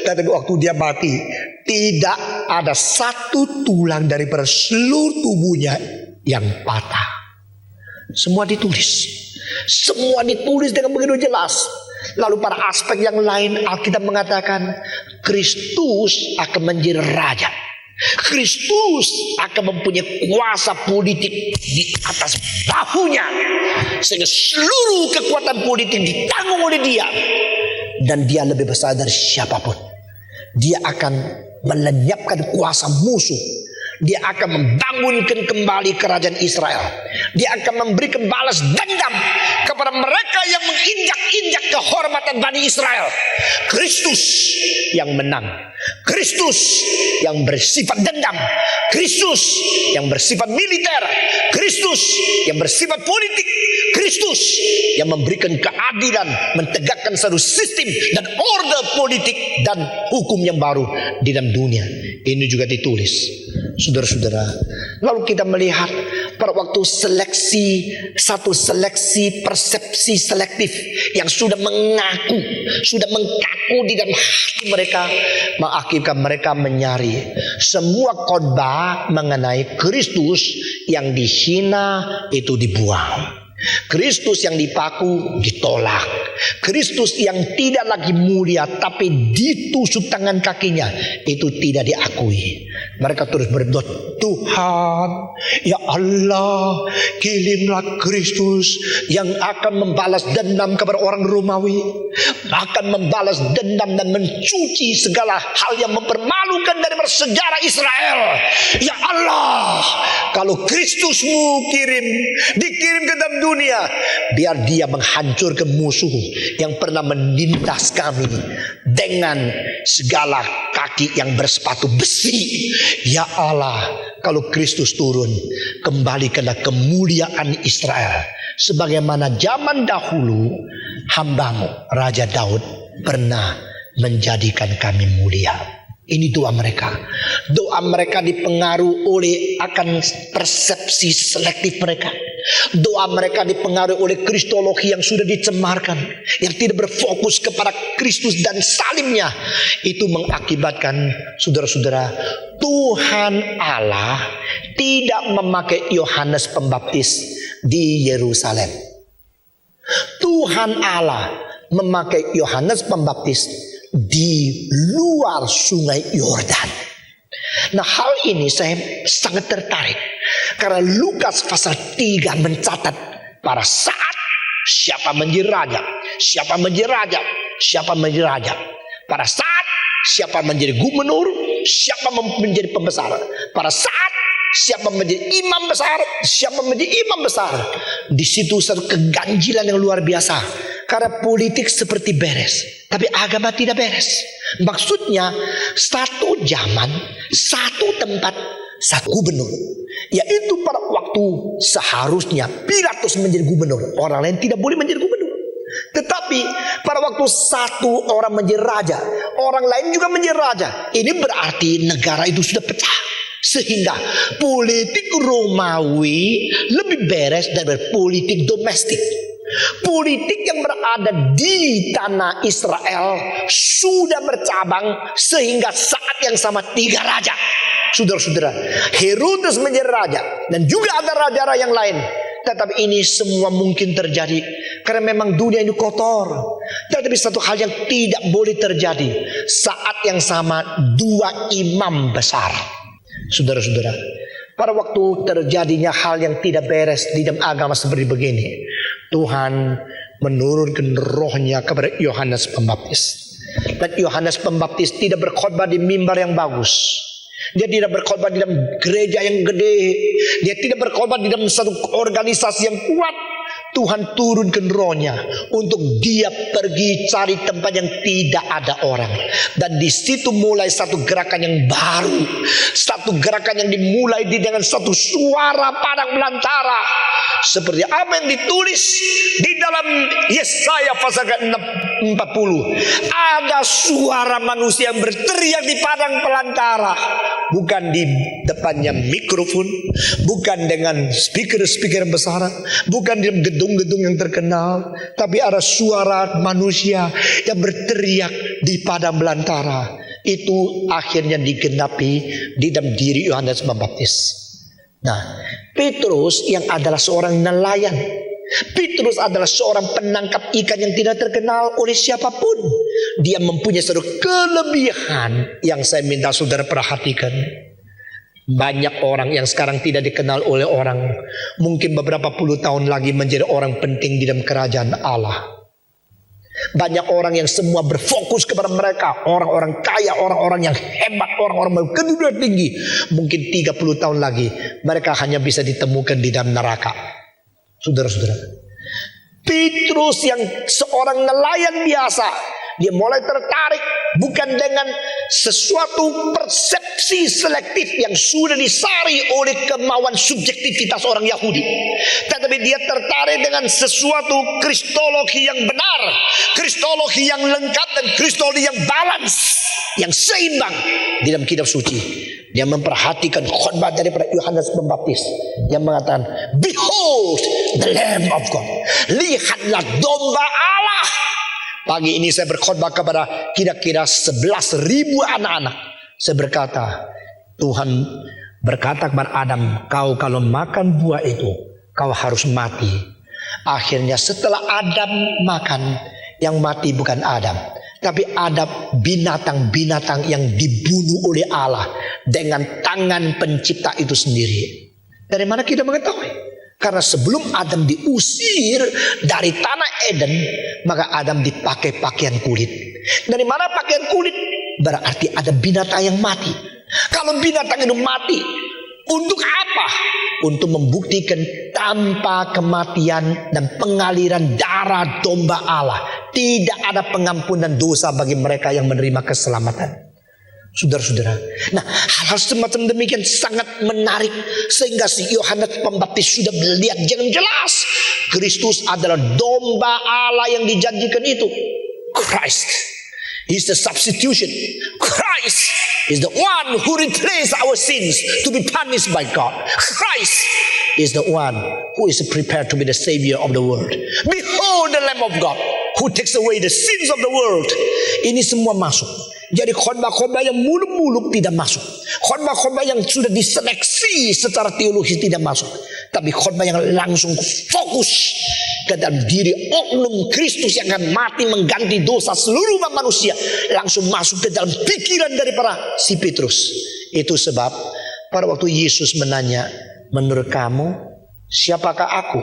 Dan waktu dia mati, tidak ada satu tulang daripada seluruh tubuhnya yang patah. Semua ditulis. Semua ditulis dengan begitu jelas. Lalu pada aspek yang lain, Alkitab mengatakan Kristus akan menjadi raja. Kristus akan mempunyai kuasa politik di atas bahunya, sehingga seluruh kekuatan politik ditanggung oleh dia. Dan dia lebih besar dari siapapun. Dia akan melenyapkan kuasa musuh. Dia akan membangunkan kembali kerajaan Israel. Dia akan memberikan balas dendam kepada mereka yang menginjak-injak kehormatan Bani Israel. Kristus yang menang. Kristus yang bersifat dendam. Kristus yang bersifat militer. Kristus yang bersifat politik. Kristus yang memberikan keadilan, mentegakkan satu sistem dan order politik dan hukum yang baru di dalam dunia. Ini juga ditulis, saudara-saudara. Lalu kita melihat pada waktu satu seleksi persepsi selektif yang sudah mengkaku di dalam hati mereka, mengakibatkan mereka menyari semua khotbah mengenai Kristus yang dihina itu dibuang. Kristus yang dipaku ditolak. Kristus yang tidak lagi mulia tapi ditusuk tangan kakinya itu tidak diakui. Mereka terus berdoa, Tuhan, ya Allah, kirimlah Kristus yang akan membalas dendam kepada orang Romawi, akan membalas dendam dan mencuci segala hal yang mempermalukan dari sejarah Israel. Ya Allah, kalau Kristusmu dikirim ke dalam dunia, biar dia menghancurkan musuh yang pernah menindas kami dengan segala kaki yang bersepatu besi. Ya Allah, kalau Kristus turun, kembalikanlah kemuliaan Israel sebagaimana zaman dahulu hambamu Raja Daud pernah menjadikan kami mulia. Ini doa mereka. Doa mereka dipengaruhi oleh akan persepsi selektif mereka. Doa mereka dipengaruhi oleh kristologi yang sudah dicemarkan, yang tidak berfokus kepada Kristus dan salibnya. Itu mengakibatkan, saudara-saudara, Tuhan Allah tidak memakai Yohanes Pembaptis di Yerusalem. Tuhan Allah memakai Yohanes Pembaptis di luar sungai Yordan. Nah, hal ini saya sangat tertarik karena Lukas pasal 3 mencatat pada saat siapa menjadi raja, siapa menjadi raja, siapa menjadi raja. Pada saat siapa menjadi gubernur, siapa menjadi pembesar. Pada saat siapa menjadi imam besar, siapa menjadi imam besar. Di situ satu keganjilan yang luar biasa. Karena politik seperti beres, tapi agama tidak beres. Maksudnya satu zaman, satu tempat, satu gubernur. Yaitu pada waktu seharusnya Pilatus menjadi gubernur, orang lain tidak boleh menjadi gubernur. Tetapi pada waktu satu orang menjadi raja, orang lain juga menjadi raja. Ini berarti negara itu sudah pecah. Sehingga politik Romawi lebih beres dari politik domestik. Politik yang berada di tanah Israel sudah bercabang sehingga saat yang sama 3 raja. Saudara-saudara, Herodes menjadi raja dan juga ada raja-raja yang lain. Tetapi ini semua mungkin terjadi karena memang dunia ini kotor. Tetapi satu hal yang tidak boleh terjadi, saat yang sama 2 imam besar. Saudara-saudara, pada waktu terjadinya hal yang tidak beres di dalam agama seperti begini, Tuhan menurunkan rohnya kepada Yohanes Pembaptis. Dan Yohanes Pembaptis tidak berkhotbah di mimbar yang bagus. Dia tidak berkhotbah di dalam gereja yang gede. Dia tidak berkhotbah di dalam satu organisasi yang kuat. Tuhan turunkan rohnya untuk dia pergi cari tempat yang tidak ada orang. Dan di situ mulai satu gerakan yang baru. Satu gerakan yang dimulai dengan satu suara padang belantara. Seperti apa yang ditulis di dalam Yesaya pasal 40. Ada suara manusia yang berteriak di padang belantara. Bukan di depannya mikrofon, bukan dengan speaker-speaker yang besar, bukan di gedung-gedung yang terkenal, tapi ada suara manusia yang berteriak di padang belantara. Itu akhirnya digenapi di dalam diri Yohanes Pembaptis. Nah, Petrus yang adalah seorang nelayan, Petrus adalah seorang penangkap ikan yang tidak terkenal oleh siapapun. Dia mempunyai satu kelebihan yang saya minta saudara perhatikan. Banyak orang yang sekarang tidak dikenal oleh orang, mungkin beberapa puluh tahun lagi menjadi orang penting di dalam kerajaan Allah. Banyak orang yang semua berfokus kepada mereka, orang-orang kaya, orang-orang yang hebat, orang-orang berkedudukan tinggi. Mungkin 30 tahun lagi mereka hanya bisa ditemukan di dalam neraka. Saudara-saudara, Petrus yang seorang nelayan biasa, dia mulai tertarik bukan dengan sesuatu persepsi selektif yang sudah disari oleh kemauan subjektivitas orang Yahudi, tetapi dia tertarik dengan sesuatu kristologi yang benar, kristologi yang lengkap, dan kristologi yang balance, yang seimbang di dalam kitab suci. Dia memperhatikan khotbah daripada Yohanes Pembaptis yang mengatakan, "Behold the Lamb of God." Lihatlah domba Allah. Pagi ini saya berkhotbah kepada kira-kira 11.000 anak-anak. Saya berkata, Tuhan berkata kepada Adam, "Kau kalau makan buah itu, kau harus mati." Akhirnya setelah Adam makan, yang mati bukan Adam, tapi ada binatang-binatang yang dibunuh oleh Allah dengan tangan pencipta itu sendiri. Dari mana kita mengetahui? Karena sebelum Adam diusir dari tanah Eden, maka Adam dipakai pakaian kulit. Dari mana pakaian kulit? Berarti ada binatang yang mati. Kalau binatang itu mati, untuk apa? Untuk membuktikan tanpa kematian dan pengaliran darah domba Allah, tidak ada pengampunan dosa bagi mereka yang menerima keselamatan. Saudara-saudara, nah hal-hal semacam demikian sangat menarik, sehingga si Yohanes Pembaptis sudah melihat dengan jelas Kristus adalah domba Allah yang dijanjikan itu. Christ is the substitution. Christ is the one who replaced our sins to be punished by God. Christ is the one who is prepared to be the savior of the world. Behold the Lamb of God who takes away the sins of the world. Ini semua masuk. Jadi khotbah-khotbah yang muluk-muluk tidak masuk. Khotbah-khotbah yang sudah diseleksi secara teologis tidak masuk. Tapi khotbah yang langsung fokus ke dalam diri oknum Kristus yang akan mati mengganti dosa seluruh manusia, langsung masuk ke dalam pikiran daripada si Petrus. Itu sebab pada waktu Yesus menanya, "Menurut kamu siapakah aku?"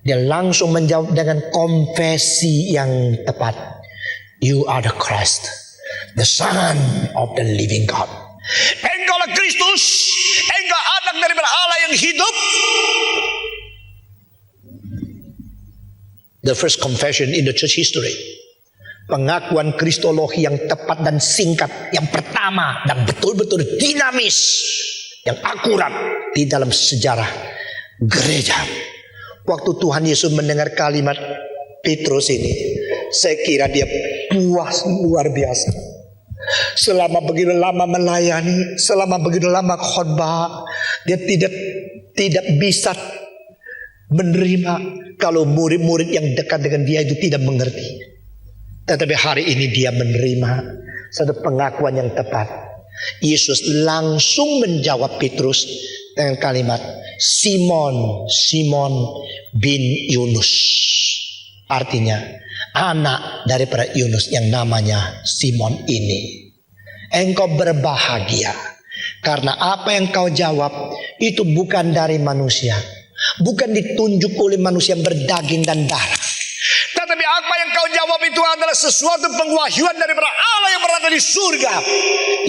Dia langsung menjawab dengan konfesi yang tepat. "You are the Christ, the Son of the living God." Engkaulah Kristus, engkau anak daripada Allah yang hidup. The first confession in the church history. Pengakuan kristologi yang tepat dan singkat, yang pertama dan betul-betul dinamis, yang akurat di dalam sejarah gereja. Waktu Tuhan Yesus mendengar kalimat Petrus ini, saya kira dia puas luar biasa. Selama begitu lama melayani, selama begitu lama khotbah, dia tidak bisa menerima kalau murid-murid yang dekat dengan dia itu tidak mengerti. Tetapi hari ini dia menerima satu pengakuan yang tepat. Yesus langsung menjawab Petrus dengan kalimat, "Simon, Simon bin Yunus." Artinya, anak daripada Yunus yang namanya Simon ini. Engkau berbahagia karena apa yang kau jawab itu bukan dari manusia, bukan ditunjuk oleh manusia yang berdaging dan darah, tetapi apa yang kau jawab itu adalah sesuatu pengwahyuan daripada Allah yang berada di surga.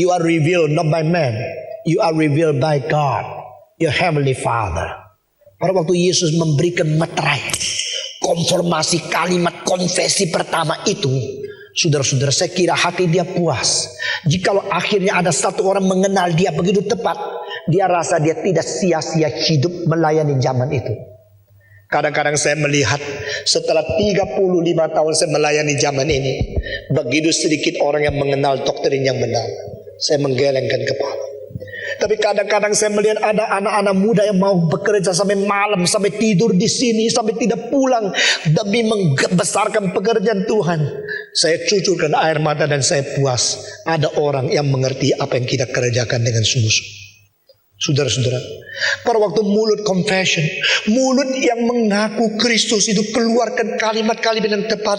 You are revealed not by man, you are revealed by God, your heavenly Father. Pada waktu Yesus memberikan materai konfirmasi kalimat konfesi pertama itu, saudara-saudara, saya kira hati dia puas. Jikalau akhirnya ada satu orang mengenal dia begitu tepat, dia rasa dia tidak sia-sia hidup melayani zaman itu. Kadang-kadang saya melihat setelah 35 tahun saya melayani zaman ini, begitu sedikit orang yang mengenal doktrin yang benar. Saya menggelengkan kepala. Tapi kadang-kadang saya melihat ada anak-anak muda yang mau bekerja sampai malam, sampai tidur di sini, sampai tidak pulang demi membesarkan pekerjaan Tuhan. Saya cucurkan air mata dan saya puas. Ada orang yang mengerti apa yang kita kerjakan dengan sungguh-sungguh. Saudara-saudara, pada waktu mulut confession, mulut yang mengaku Kristus itu keluarkan kalimat-kalimat yang tepat,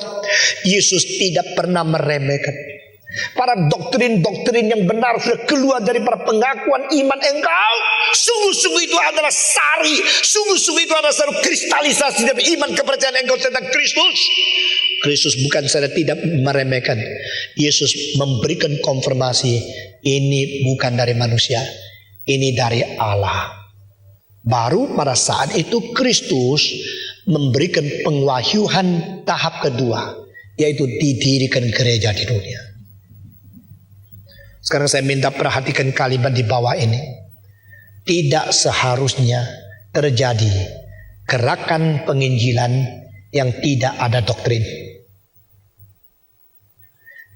Yesus tidak pernah meremehkan. Para doktrin-doktrin yang benar sudah keluar dari para pengakuan iman engkau. Sungguh-sungguh itu adalah sari, sungguh-sungguh itu adalah satu kristalisasi dari iman kepercayaan engkau tentang Kristus. Kristus bukan saja tidak meremehkan, Yesus memberikan konfirmasi, ini bukan dari manusia, ini dari Allah. Baru pada saat itu Kristus memberikan pengwahyuan tahap kedua, yaitu didirikan gereja di dunia. Sekarang saya minta perhatikan kalimat di bawah ini. Tidak seharusnya terjadi gerakan penginjilan yang tidak ada doktrin.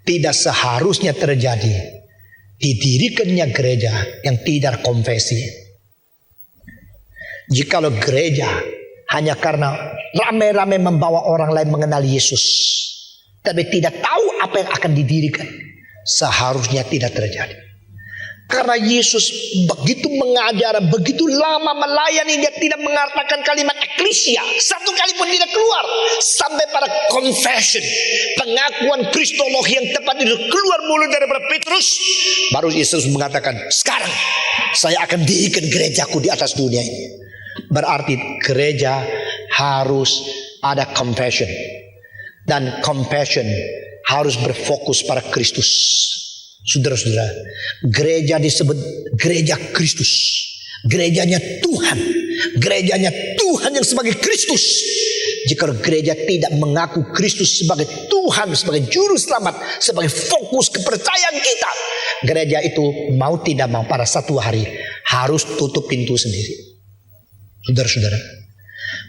Tidak seharusnya terjadi didirikannya gereja yang tidak konfesi. Jikalau gereja hanya karena rame-rame membawa orang lain mengenal Yesus, tapi tidak tahu apa yang akan didirikan, seharusnya tidak terjadi. Karena Yesus begitu mengajar, begitu lama melayani, dia tidak mengatakan kalimat eklesia. Satu kali pun tidak keluar. Sampai pada confession, pengakuan kristologi yang tepat itu keluar mulut daripada Petrus. Baru Yesus mengatakan, sekarang saya akan dirikan gerejaku di atas dunia ini. Berarti gereja harus ada confession. Dan confession harus berfokus pada Kristus. Saudara-saudara, gereja disebut gereja Kristus. Gerejanya Tuhan. Gerejanya Tuhan yang sebagai Kristus. Jika gereja tidak mengaku Kristus sebagai Tuhan, sebagai juru selamat, sebagai fokus kepercayaan kita, gereja itu mau tidak mau pada satu hari harus tutup pintu sendiri. Saudara-saudara,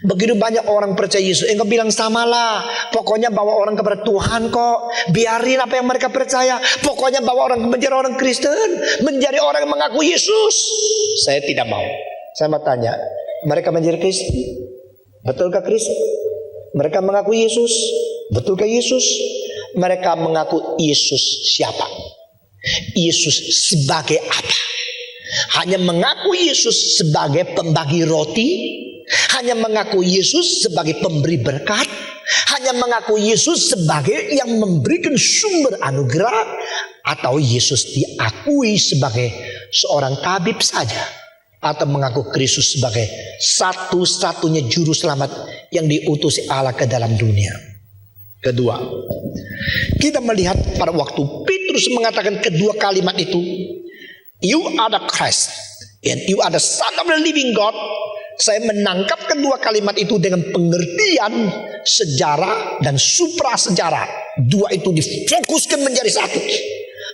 begitu banyak orang percaya Yesus. Engkau bilang samalah, pokoknya bawa orang kepada Tuhan kok. Biarin apa yang mereka percaya. Pokoknya bawa orang menjadi orang Kristen, menjadi orang yang mengaku Yesus. Saya tidak mau. Saya mau tanya, mereka menjadi Kristen? Betulkah Kristen? Mereka mengaku Yesus? Betulkah Yesus? Mereka mengaku Yesus siapa? Yesus sebagai apa? Hanya mengaku Yesus sebagai pembagi roti, hanya mengaku Yesus sebagai pemberi berkat, hanya mengaku Yesus sebagai yang memberikan sumber anugerah, atau Yesus diakui sebagai seorang tabib saja, atau mengaku Kristus sebagai satu-satunya juru selamat yang diutus Allah ke dalam dunia. Kedua, kita melihat pada waktu Petrus mengatakan kedua kalimat itu, you are the Christ and you are the Son of the living God. Saya menangkap kedua kalimat itu dengan pengertian sejarah dan supra sejarah. Dua itu difokuskan menjadi satu.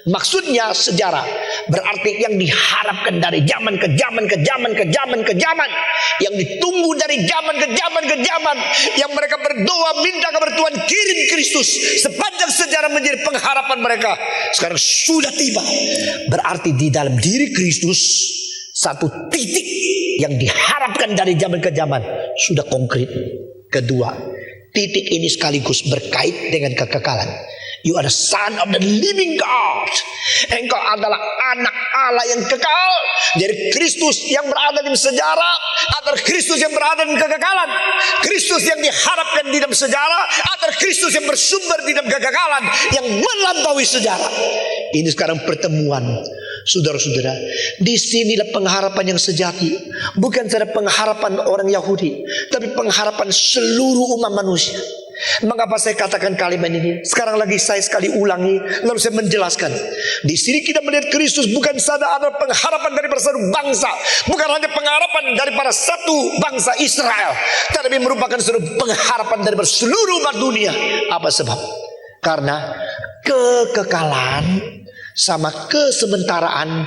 Maksudnya sejarah berarti yang diharapkan dari zaman ke zaman ke zaman ke zaman ke zaman, yang ditunggu dari zaman ke zaman ke zaman, yang mereka berdoa minta kepada Tuhan kirim Kristus. Sepanjang sejarah menjadi pengharapan mereka, sekarang sudah tiba. Berarti di dalam diri Kristus satu titik yang diharapkan dari zaman ke zaman sudah konkret. Kedua, titik ini sekaligus berkait dengan kekekalan. You are the Son of the living God. Engkau adalah anak Allah yang kekal. Jadi Kristus yang berada di sejarah atau Kristus yang berada di kekekalan. Kristus yang diharapkan di dalam sejarah atau Kristus yang bersumber di dalam kekekalan yang melampaui sejarah. Ini sekarang pertemuan. Saudara-saudara, di sinilah pengharapan yang sejati. Bukan saja pengharapan orang Yahudi, tapi pengharapan seluruh umat manusia. Mengapa saya katakan kalimat ini? Sekarang lagi saya sekali ulangi, lalu saya menjelaskan. Di sini kita melihat Kristus bukan saja ada pengharapan dari satu bangsa, bukan hanya pengharapan daripada satu bangsa Israel, tetapi merupakan suatu pengharapan dari seluruh umat dunia. Apa sebab? Karena kekekalan sama kesementaraan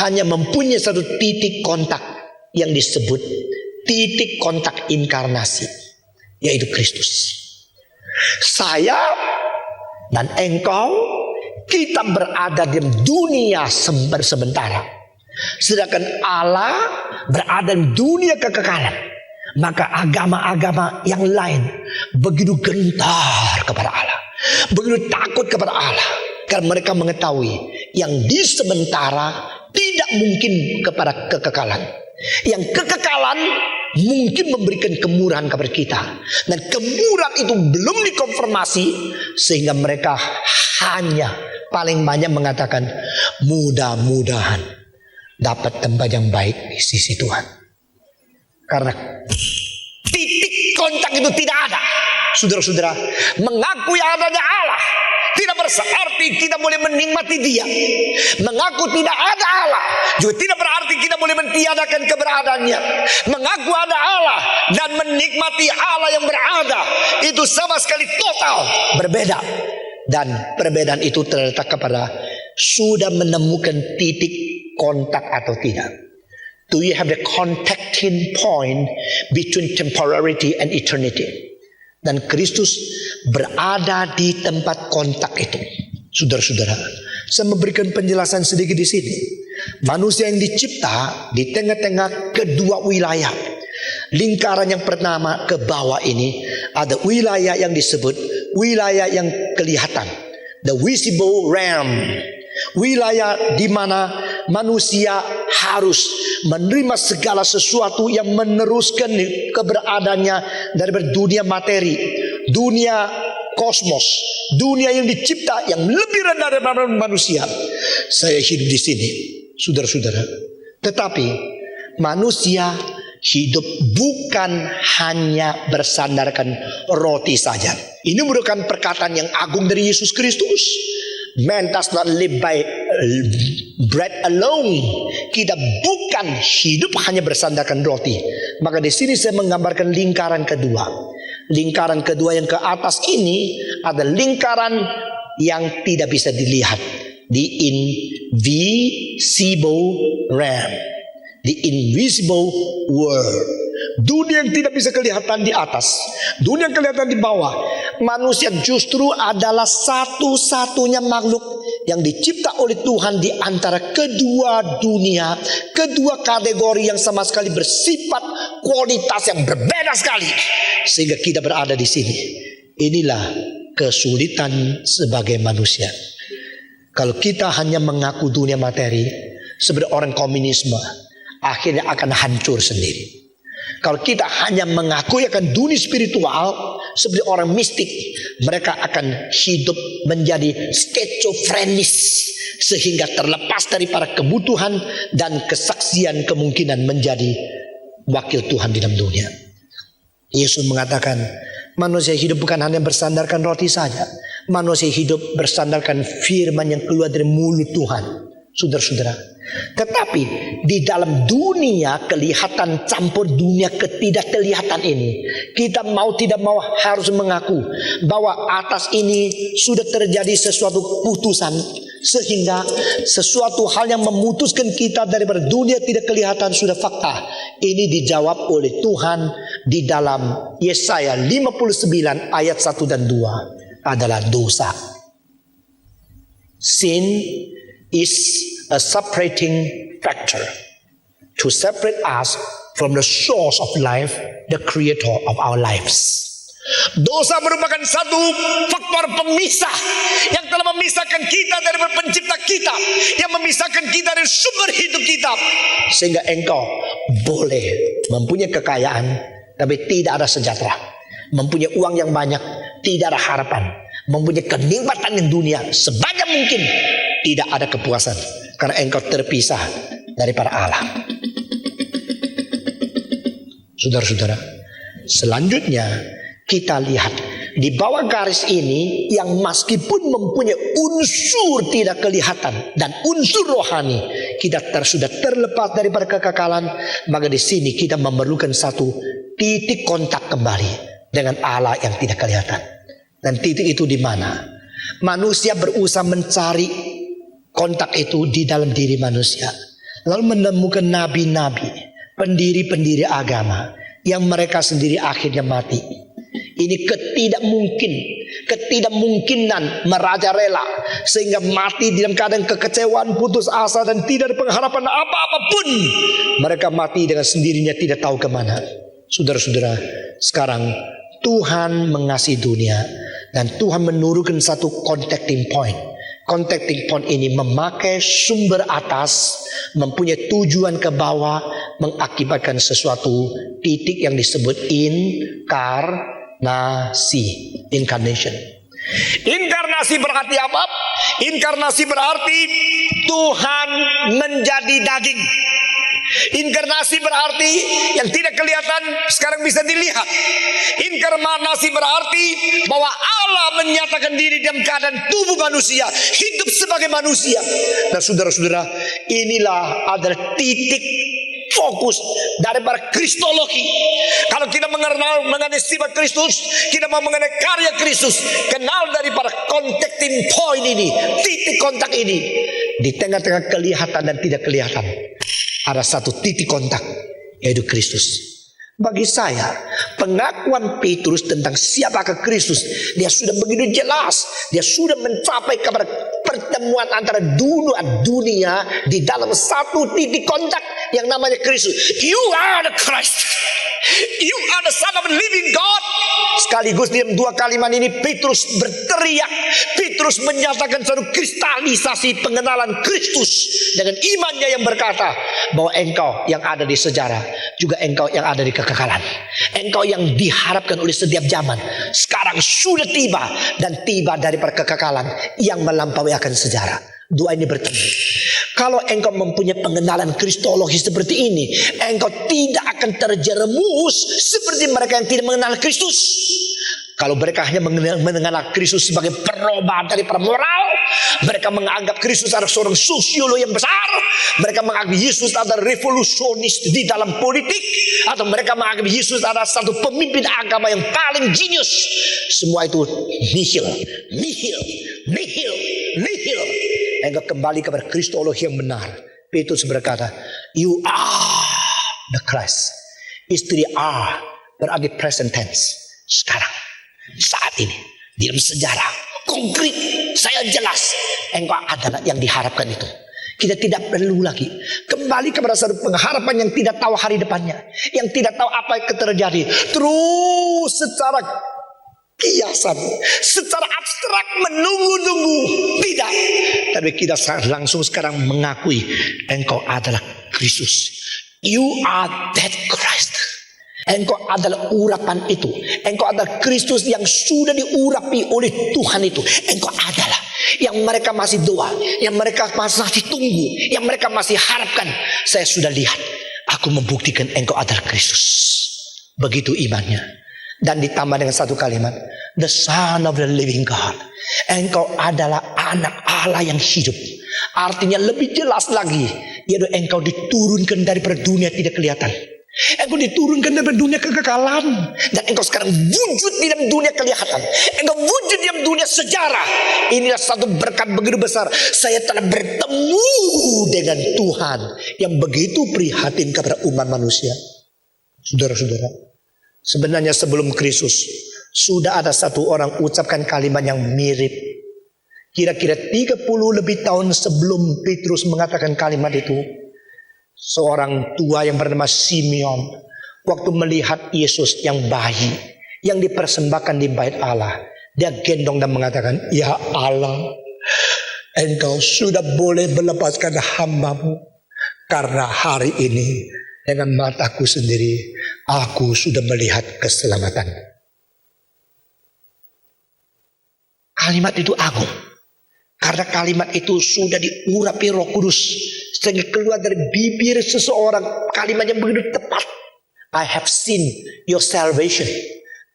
hanya mempunyai satu titik kontak yang disebut titik kontak inkarnasi, yaitu Kristus. Saya dan engkau, kita berada di dunia sementara, sedangkan Allah berada di dunia kekekalan. Maka agama-agama yang lain begitu gentar kepada Allah, begitu takut kepada Allah, karena mereka mengetahui yang di sementara tidak mungkin kepada kekekalan. Yang kekekalan mungkin memberikan kemurahan kepada kita, dan kemurahan itu belum dikonfirmasi, sehingga mereka hanya paling banyak mengatakan mudah-mudahan dapat tempat yang baik di sisi Tuhan. Karena titik kontak itu tidak ada. Saudara-saudara, mengakui adanya Allah tidak berarti kita boleh menikmati Dia. Mengaku tidak ada Allah juga tidak berarti kita boleh mentiadakan keberadaannya. Mengaku ada Allah dan menikmati Allah yang berada itu sama sekali total berbeda. Dan perbedaan itu terletak kepada sudah menemukan titik kontak atau tidak. Do you have the contacting point between temporality and eternity? Dan Kristus berada di tempat kontak itu. Saudara-saudara, saya memberikan penjelasan sedikit di sini. Manusia yang dicipta di tengah-tengah kedua wilayah. Lingkaran yang pertama ke bawah ini ada wilayah yang disebut wilayah yang kelihatan, the visible realm. Wilayah di mana manusia harus menerima segala sesuatu yang meneruskan keberadaannya dari dunia materi, dunia kosmos, dunia yang dicipta yang lebih rendah daripada manusia. Saya hidup di sini, saudara-saudara. Tetapi manusia hidup bukan hanya bersandarkan roti saja. Ini merupakan perkataan yang agung dari Yesus Kristus. Man does not live by bread alone. Kita bukan hidup hanya bersandarkan roti. Maka di sini saya menggambarkan lingkaran kedua. Lingkaran kedua yang ke atas ini ada lingkaran yang tidak bisa dilihat, the invisible realm, the invisible world. Dunia yang tidak bisa kelihatan di atas, dunia yang kelihatan di bawah. Manusia justru adalah satu-satunya makhluk yang dicipta oleh Tuhan di antara kedua dunia, kedua kategori yang sama sekali bersifat kualitas yang berbeda sekali, sehingga kita berada di sini. Inilah kesulitan sebagai manusia. Kalau kita hanya mengaku dunia materi sebagai orang komunisme, akhirnya akan hancur sendiri. Kalau kita hanya mengakui akan dunia spiritual seperti orang mistik, mereka akan hidup menjadi skizofrenis sehingga terlepas dari para kebutuhan dan kesaksian kemungkinan menjadi wakil Tuhan di dalam dunia. Yesus mengatakan manusia hidup bukan hanya bersandarkan roti saja, manusia hidup bersandarkan firman yang keluar dari mulut Tuhan. Saudara-saudara, tetapi di dalam dunia kelihatan campur dunia ketidakkelihatan ini, kita mau tidak mau harus mengaku bahwa atas ini sudah terjadi sesuatu putusan, sehingga sesuatu hal yang memutuskan kita dari dunia tidak kelihatan sudah fakta. Ini dijawab oleh Tuhan di dalam Yesaya 59 ayat 1 dan 2 adalah dosa. Sin is a separating factor to separate us from the source of life, the creator of our lives. Dosa merupakan satu faktor pemisah yang telah memisahkan kita dari pencipta kita, yang memisahkan kita dari sumber hidup kita, sehingga engkau boleh mempunyai kekayaan tapi tidak ada sejahtera, mempunyai uang yang banyak tidak ada harapan, mempunyai kenikmatan di dunia sebanyak mungkin, tidak ada kepuasan karena engkau terpisah dari para Allah. Saudara-saudara, selanjutnya kita lihat di bawah garis ini yang meskipun mempunyai unsur tidak kelihatan dan unsur rohani, kita sudah terlepas daripada kekekalan. Maka di sini kita memerlukan satu titik kontak kembali dengan Allah yang tidak kelihatan. Dan titik itu di mana? Manusia berusaha mencari kontak itu di dalam diri manusia, lalu menemukan nabi-nabi, pendiri-pendiri agama yang mereka sendiri akhirnya mati. Ini ketidakmungkinan merajalela sehingga mati dalam keadaan kekecewaan, putus asa dan tidak ada pengharapan apa-apa pun. Mereka mati dengan sendirinya tidak tahu kemana. Saudara-saudara, sekarang Tuhan mengasihi dunia dan Tuhan menurunkan satu contacting point. Contacting point ini memakai sumber atas, mempunyai tujuan ke bawah, mengakibatkan sesuatu titik yang disebut inkarnation. Inkarnasi berarti apa? Inkarnasi berarti Tuhan menjadi daging. Inkarnasi berarti yang tidak kelihatan sekarang bisa dilihat. Inkarnasi berarti bahwa Allah menyatakan diri dalam keadaan tubuh manusia, hidup sebagai manusia. Dan saudara-saudara, inilah adalah titik fokus daripada kristologi. Kalau kita mengenal mengenai sifat Kristus, kita mau mengenai karya Kristus, kenal daripada connecting point ini, titik kontak ini. Di tengah-tengah kelihatan dan tidak kelihatan, ada satu titik kontak, yaitu Kristus. Bagi saya, pengakuan Petrus tentang siapakah Kristus, dia sudah begitu jelas. Dia sudah mencapai kepada pertemuan antara dunia di dalam satu titik kontak yang namanya Kristus. You are the Christ. You are the Son of the living God. Sekaligus dalam dua kalimat ini Petrus berteriak. Petrus menyatakan suatu kristalisasi pengenalan Kristus dengan imannya yang berkata bahwa engkau yang ada di sejarah, juga engkau yang ada di kekekalan. Engkau yang diharapkan oleh setiap zaman, sekarang sudah tiba, dan tiba daripada kekekalan yang melampaui akan sejarah. Dua ini bertemu. Kalau engkau mempunyai pengenalan kristologi seperti ini, engkau tidak akan terjerumus seperti mereka yang tidak mengenal Kristus. Kalau mereka hanya mengenal Kristus sebagai perubahan daripada moral, mereka menganggap Kristus adalah seorang sosiolog yang besar, mereka menganggap Yesus adalah revolusionis di dalam politik, atau mereka menganggap Yesus adalah satu pemimpin agama yang paling jenius. Semua itu nihil. Engkau kembali kepada kristologi yang benar. Petrus berkata, you are the Christ. Istri are berarti present tense. Sekarang, saat ini, di dalam sejarah konkret, saya jelas engkau adalah yang diharapkan itu. Kita tidak perlu lagi kembali kepada satu pengharapan yang tidak tahu hari depannya, yang tidak tahu apa yang terjadi. Terus secara kiasan, secara abstrak menunggu-nunggu. Tidak. Tapi kita langsung sekarang mengakui engkau adalah Kristus. You are that Christ. Engkau adalah urapan itu. Engkau adalah Kristus yang sudah diurapi oleh Tuhan itu. Engkau adalah yang mereka masih doa, yang mereka masih tunggu, yang mereka masih harapkan. Saya sudah lihat, aku membuktikan engkau adalah Kristus. Begitu imannya. Dan ditambah dengan satu kalimat, the Son of the living God. Engkau adalah anak Allah yang hidup. Artinya lebih jelas lagi, yaitu engkau diturunkan daripada dunia tidak kelihatan. Engkau diturunkan dari dunia kekekalan, dan engkau sekarang wujud di dalam dunia kelihatan. Engkau wujud di dalam dunia sejarah. Inilah satu berkat begitu besar. Saya telah bertemu dengan Tuhan yang begitu prihatin kepada umat manusia. Saudara-saudara, sebenarnya sebelum Kristus sudah ada satu orang ucapkan kalimat yang mirip. Kira-kira 30 lebih tahun sebelum Petrus mengatakan kalimat itu, seorang tua yang bernama Simeon, waktu melihat Yesus yang bayi yang dipersembahkan di bait Allah, dia gendong dan mengatakan, ya Allah, engkau sudah boleh melepaskan hamba-Mu, karena hari ini dengan mataku sendiri aku sudah melihat keselamatan. Kalimat itu agung, karena kalimat itu sudah diurapi Roh Kudus, sehingga keluar dari bibir seseorang kalimat yang begitu tepat. I have seen your salvation.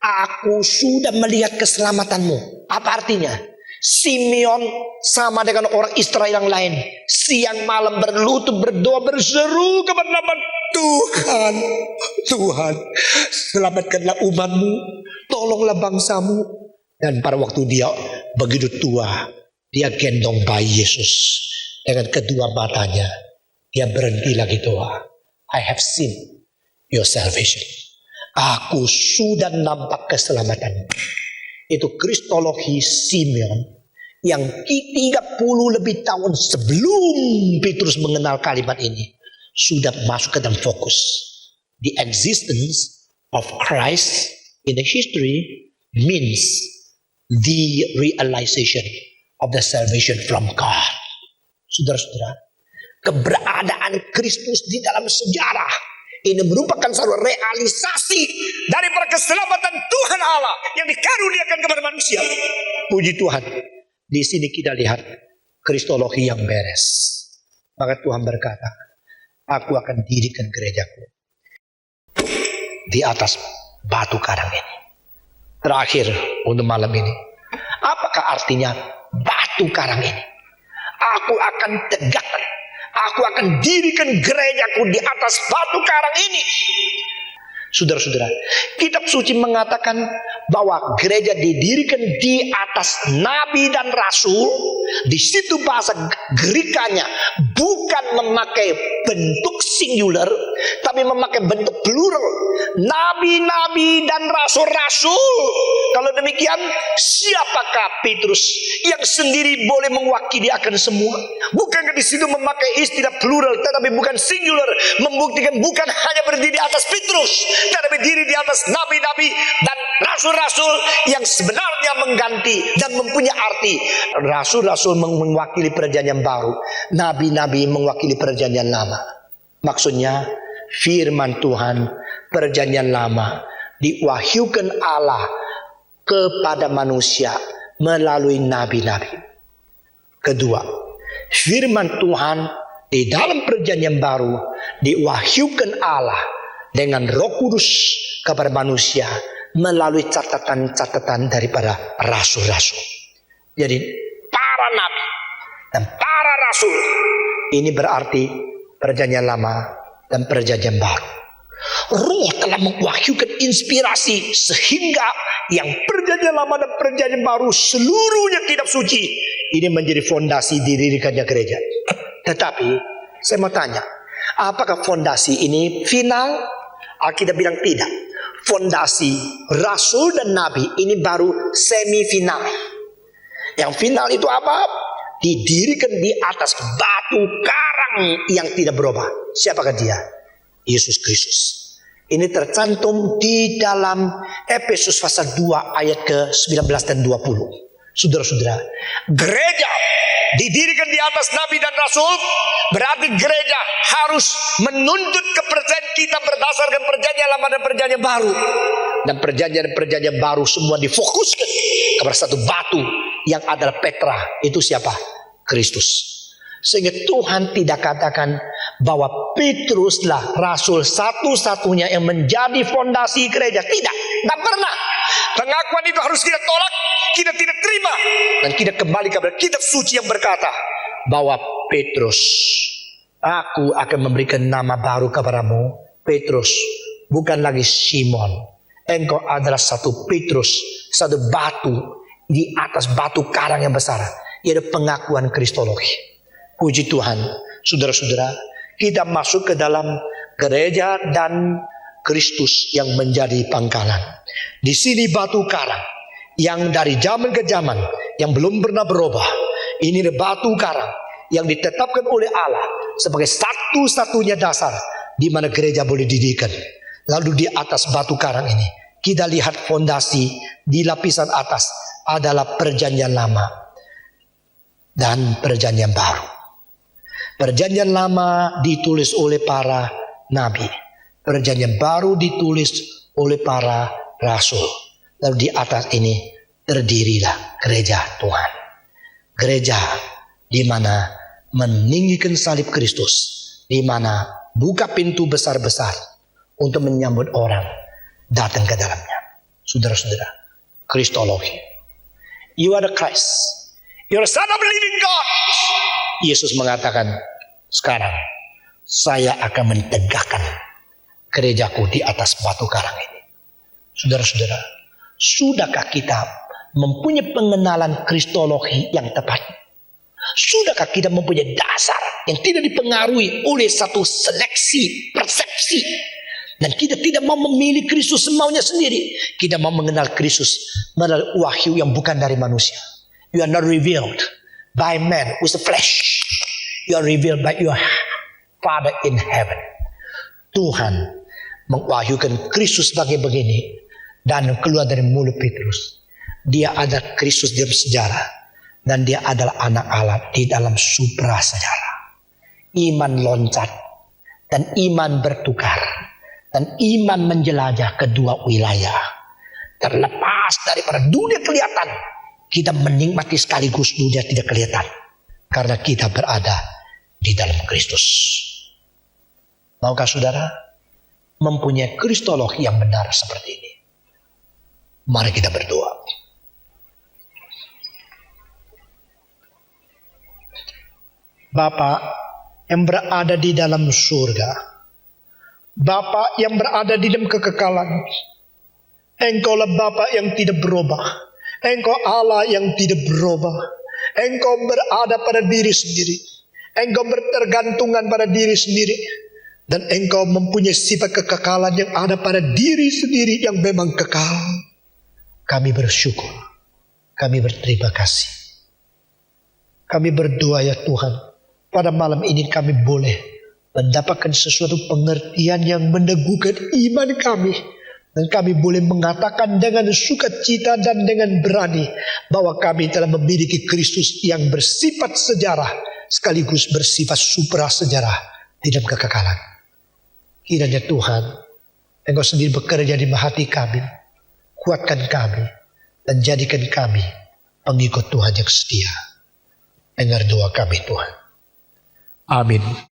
Aku sudah melihat keselamatanmu. Apa artinya? Simeon sama dengan orang Israel yang lain, siang malam berlutut berdoa berseru kepada nama Tuhan. Tuhan, selamatkanlah umatmu, tolonglah bangsamu. Dan pada waktu dia begitu tua, dia gendong bayi Yesus. Dengan kedua matanya, dia berhenti lagi doa. I have seen your salvation. Aku sudah nampak keselamatan. Itu kristologi Simeon yang 30 lebih tahun sebelum Petrus mengenal kalimat ini sudah masuk ke dalam fokus. The existence of Christ in the history means the realization of the salvation from God. Saudara-saudara, keberadaan Kristus di dalam sejarah ini merupakan satu realisasi daripada keselamatan Tuhan Allah yang dikaruniakan kepada manusia. Puji Tuhan, di sini kita lihat kristologi yang beres. Maka Tuhan berkata, aku akan dirikan gerejaku di atas batu karang ini. Terakhir untuk malam ini, apakah artinya batu karang ini? Aku akan tegakkan, Aku akan dirikan gerejaku di atas batu karang ini. Saudara-saudara, kitab suci mengatakan bahwa gereja didirikan di atas nabi dan rasul. Di situ bahasa Grekanya bukan memakai bentuk singular, tapi memakai bentuk plural. Nabi-nabi dan rasul-rasul. Kalau demikian, siapakah Petrus yang sendiri boleh mewakili akan semua? Bukankah di situ memakai istilah plural, tetapi bukan singular, membuktikan bukan hanya berdiri atas Petrus, tetapi diri di atas nabi-nabi dan rasul-rasul yang sebenarnya mengganti dan mempunyai arti. Rasul-rasul mewakili perjanjian baru, nabi-nabi mewakili perjanjian lama. Maksudnya firman Tuhan perjanjian lama diwahyukan Allah kepada manusia melalui nabi-nabi. Kedua, firman Tuhan di dalam perjanjian baru diwahyukan Allah dengan Roh Kudus kepada manusia melalui catatan-catatan daripada rasul-rasul. Jadi para nabi dan para rasul ini berarti perjanjian lama dan perjanjian baru. Roh telah mewahyukan inspirasi sehingga yang perjanjian lama dan perjanjian baru seluruhnya kitab suci ini menjadi fondasi didirikannya gereja. Tetapi saya mau tanya, apakah fondasi ini final? Alkitab bilang tidak. Fondasi rasul dan nabi ini baru semifinal. Yang final itu apa? Didirikan di atas batu karang yang tidak berubah. Siapakah dia? Yesus Kristus. Ini tercantum di dalam Efesus pasal 2 ayat ke-19 dan 20. Saudara-saudara, gereja didirikan di atas nabi dan rasul, berarti gereja harus menuntut kepercayaan kita berdasarkan perjanjian lama dan perjanjian baru. Dan perjanjian baru semua difokuskan kepada satu batu yang adalah Petra. Itu siapa? Kristus. Sehingga Tuhan tidak katakan bahwa Petruslah rasul satu-satunya yang menjadi fondasi gereja. Tidak pernah. Pengakuan itu harus kita tolak, kita tidak terima. Dan kita kembali kepada kitab suci yang berkata bahwa Petrus, aku akan memberikan nama baru kepadamu, Petrus, bukan lagi Simon. Engkau adalah satu Petrus, satu batu di atas batu karang yang besar. Ia pengakuan kristologi. Puji Tuhan, saudara-saudara, kita masuk ke dalam gereja dan Kristus yang menjadi pangkalan. Di sini batu karang yang dari zaman ke zaman yang belum pernah berubah. Ini batu karang yang ditetapkan oleh Allah sebagai satu-satunya dasar di mana gereja boleh didirikan. Lalu di atas batu karang ini kita lihat fondasi di lapisan atas adalah perjanjian lama dan perjanjian baru. Perjanjian lama ditulis oleh para nabi. Perjanjian baru ditulis oleh para rasul. Lalu di atas ini terdirilah gereja Tuhan. Gereja di mana meninggikan salib Kristus. Di mana buka pintu besar-besar untuk menyambut orang datang ke dalamnya. Saudara-saudara, kristologi. You are the Christ. You are the Son of the living God. Yesus mengatakan, sekarang saya akan mentegakkan gerejaku di atas batu karang ini. Saudara-saudara, sudahkah kita mempunyai pengenalan kristologi yang tepat? Sudahkah kita mempunyai dasar yang tidak dipengaruhi oleh satu seleksi persepsi? Dan kita tidak mau memilih Kristus semaunya sendiri. Kita mau mengenal Kristus melalui wahyu yang bukan dari manusia. You are not revealed by man with the flesh. You are revealed by your Father in heaven. Tuhan mengwahyukan Kristus sebagai begini dan keluar dari mulut Petrus. Dia adalah Kristus dalam sejarah dan dia adalah anak Allah di dalam supra sejarah. Iman loncat dan iman bertukar dan iman menjelajah kedua wilayah. Terlepas daripada dunia kelihatan, kita menikmati sekaligus dunia tidak kelihatan. Karena kita berada di dalam Kristus. Maukah saudara mempunyai kristologi yang benar seperti ini? Mari kita berdoa. Bapa yang berada di dalam surga. Bapa yang berada di dalam kekekalan. Engkaulah Bapa yang tidak berubah. Engkau Allah yang tidak berubah. Engkau berada pada diri sendiri. Engkau bertergantungan pada diri sendiri. Dan engkau mempunyai sifat kekekalan yang ada pada diri sendiri yang memang kekal. Kami bersyukur. Kami berterima kasih. Kami berdoa ya Tuhan. Pada malam ini kami boleh mendapatkan sesuatu pengertian yang meneguhkan iman kami. Dan kami boleh mengatakan dengan sukacita dan dengan berani bahwa kami telah memiliki Kristus yang bersifat sejarah sekaligus bersifat supra sejarah di dalam kekekalan. Kiranya Tuhan, Engkau sendiri bekerja di hati kami, kuatkan kami, dan jadikan kami pengikut Tuhan yang setia. Dengar doa kami Tuhan. Amin.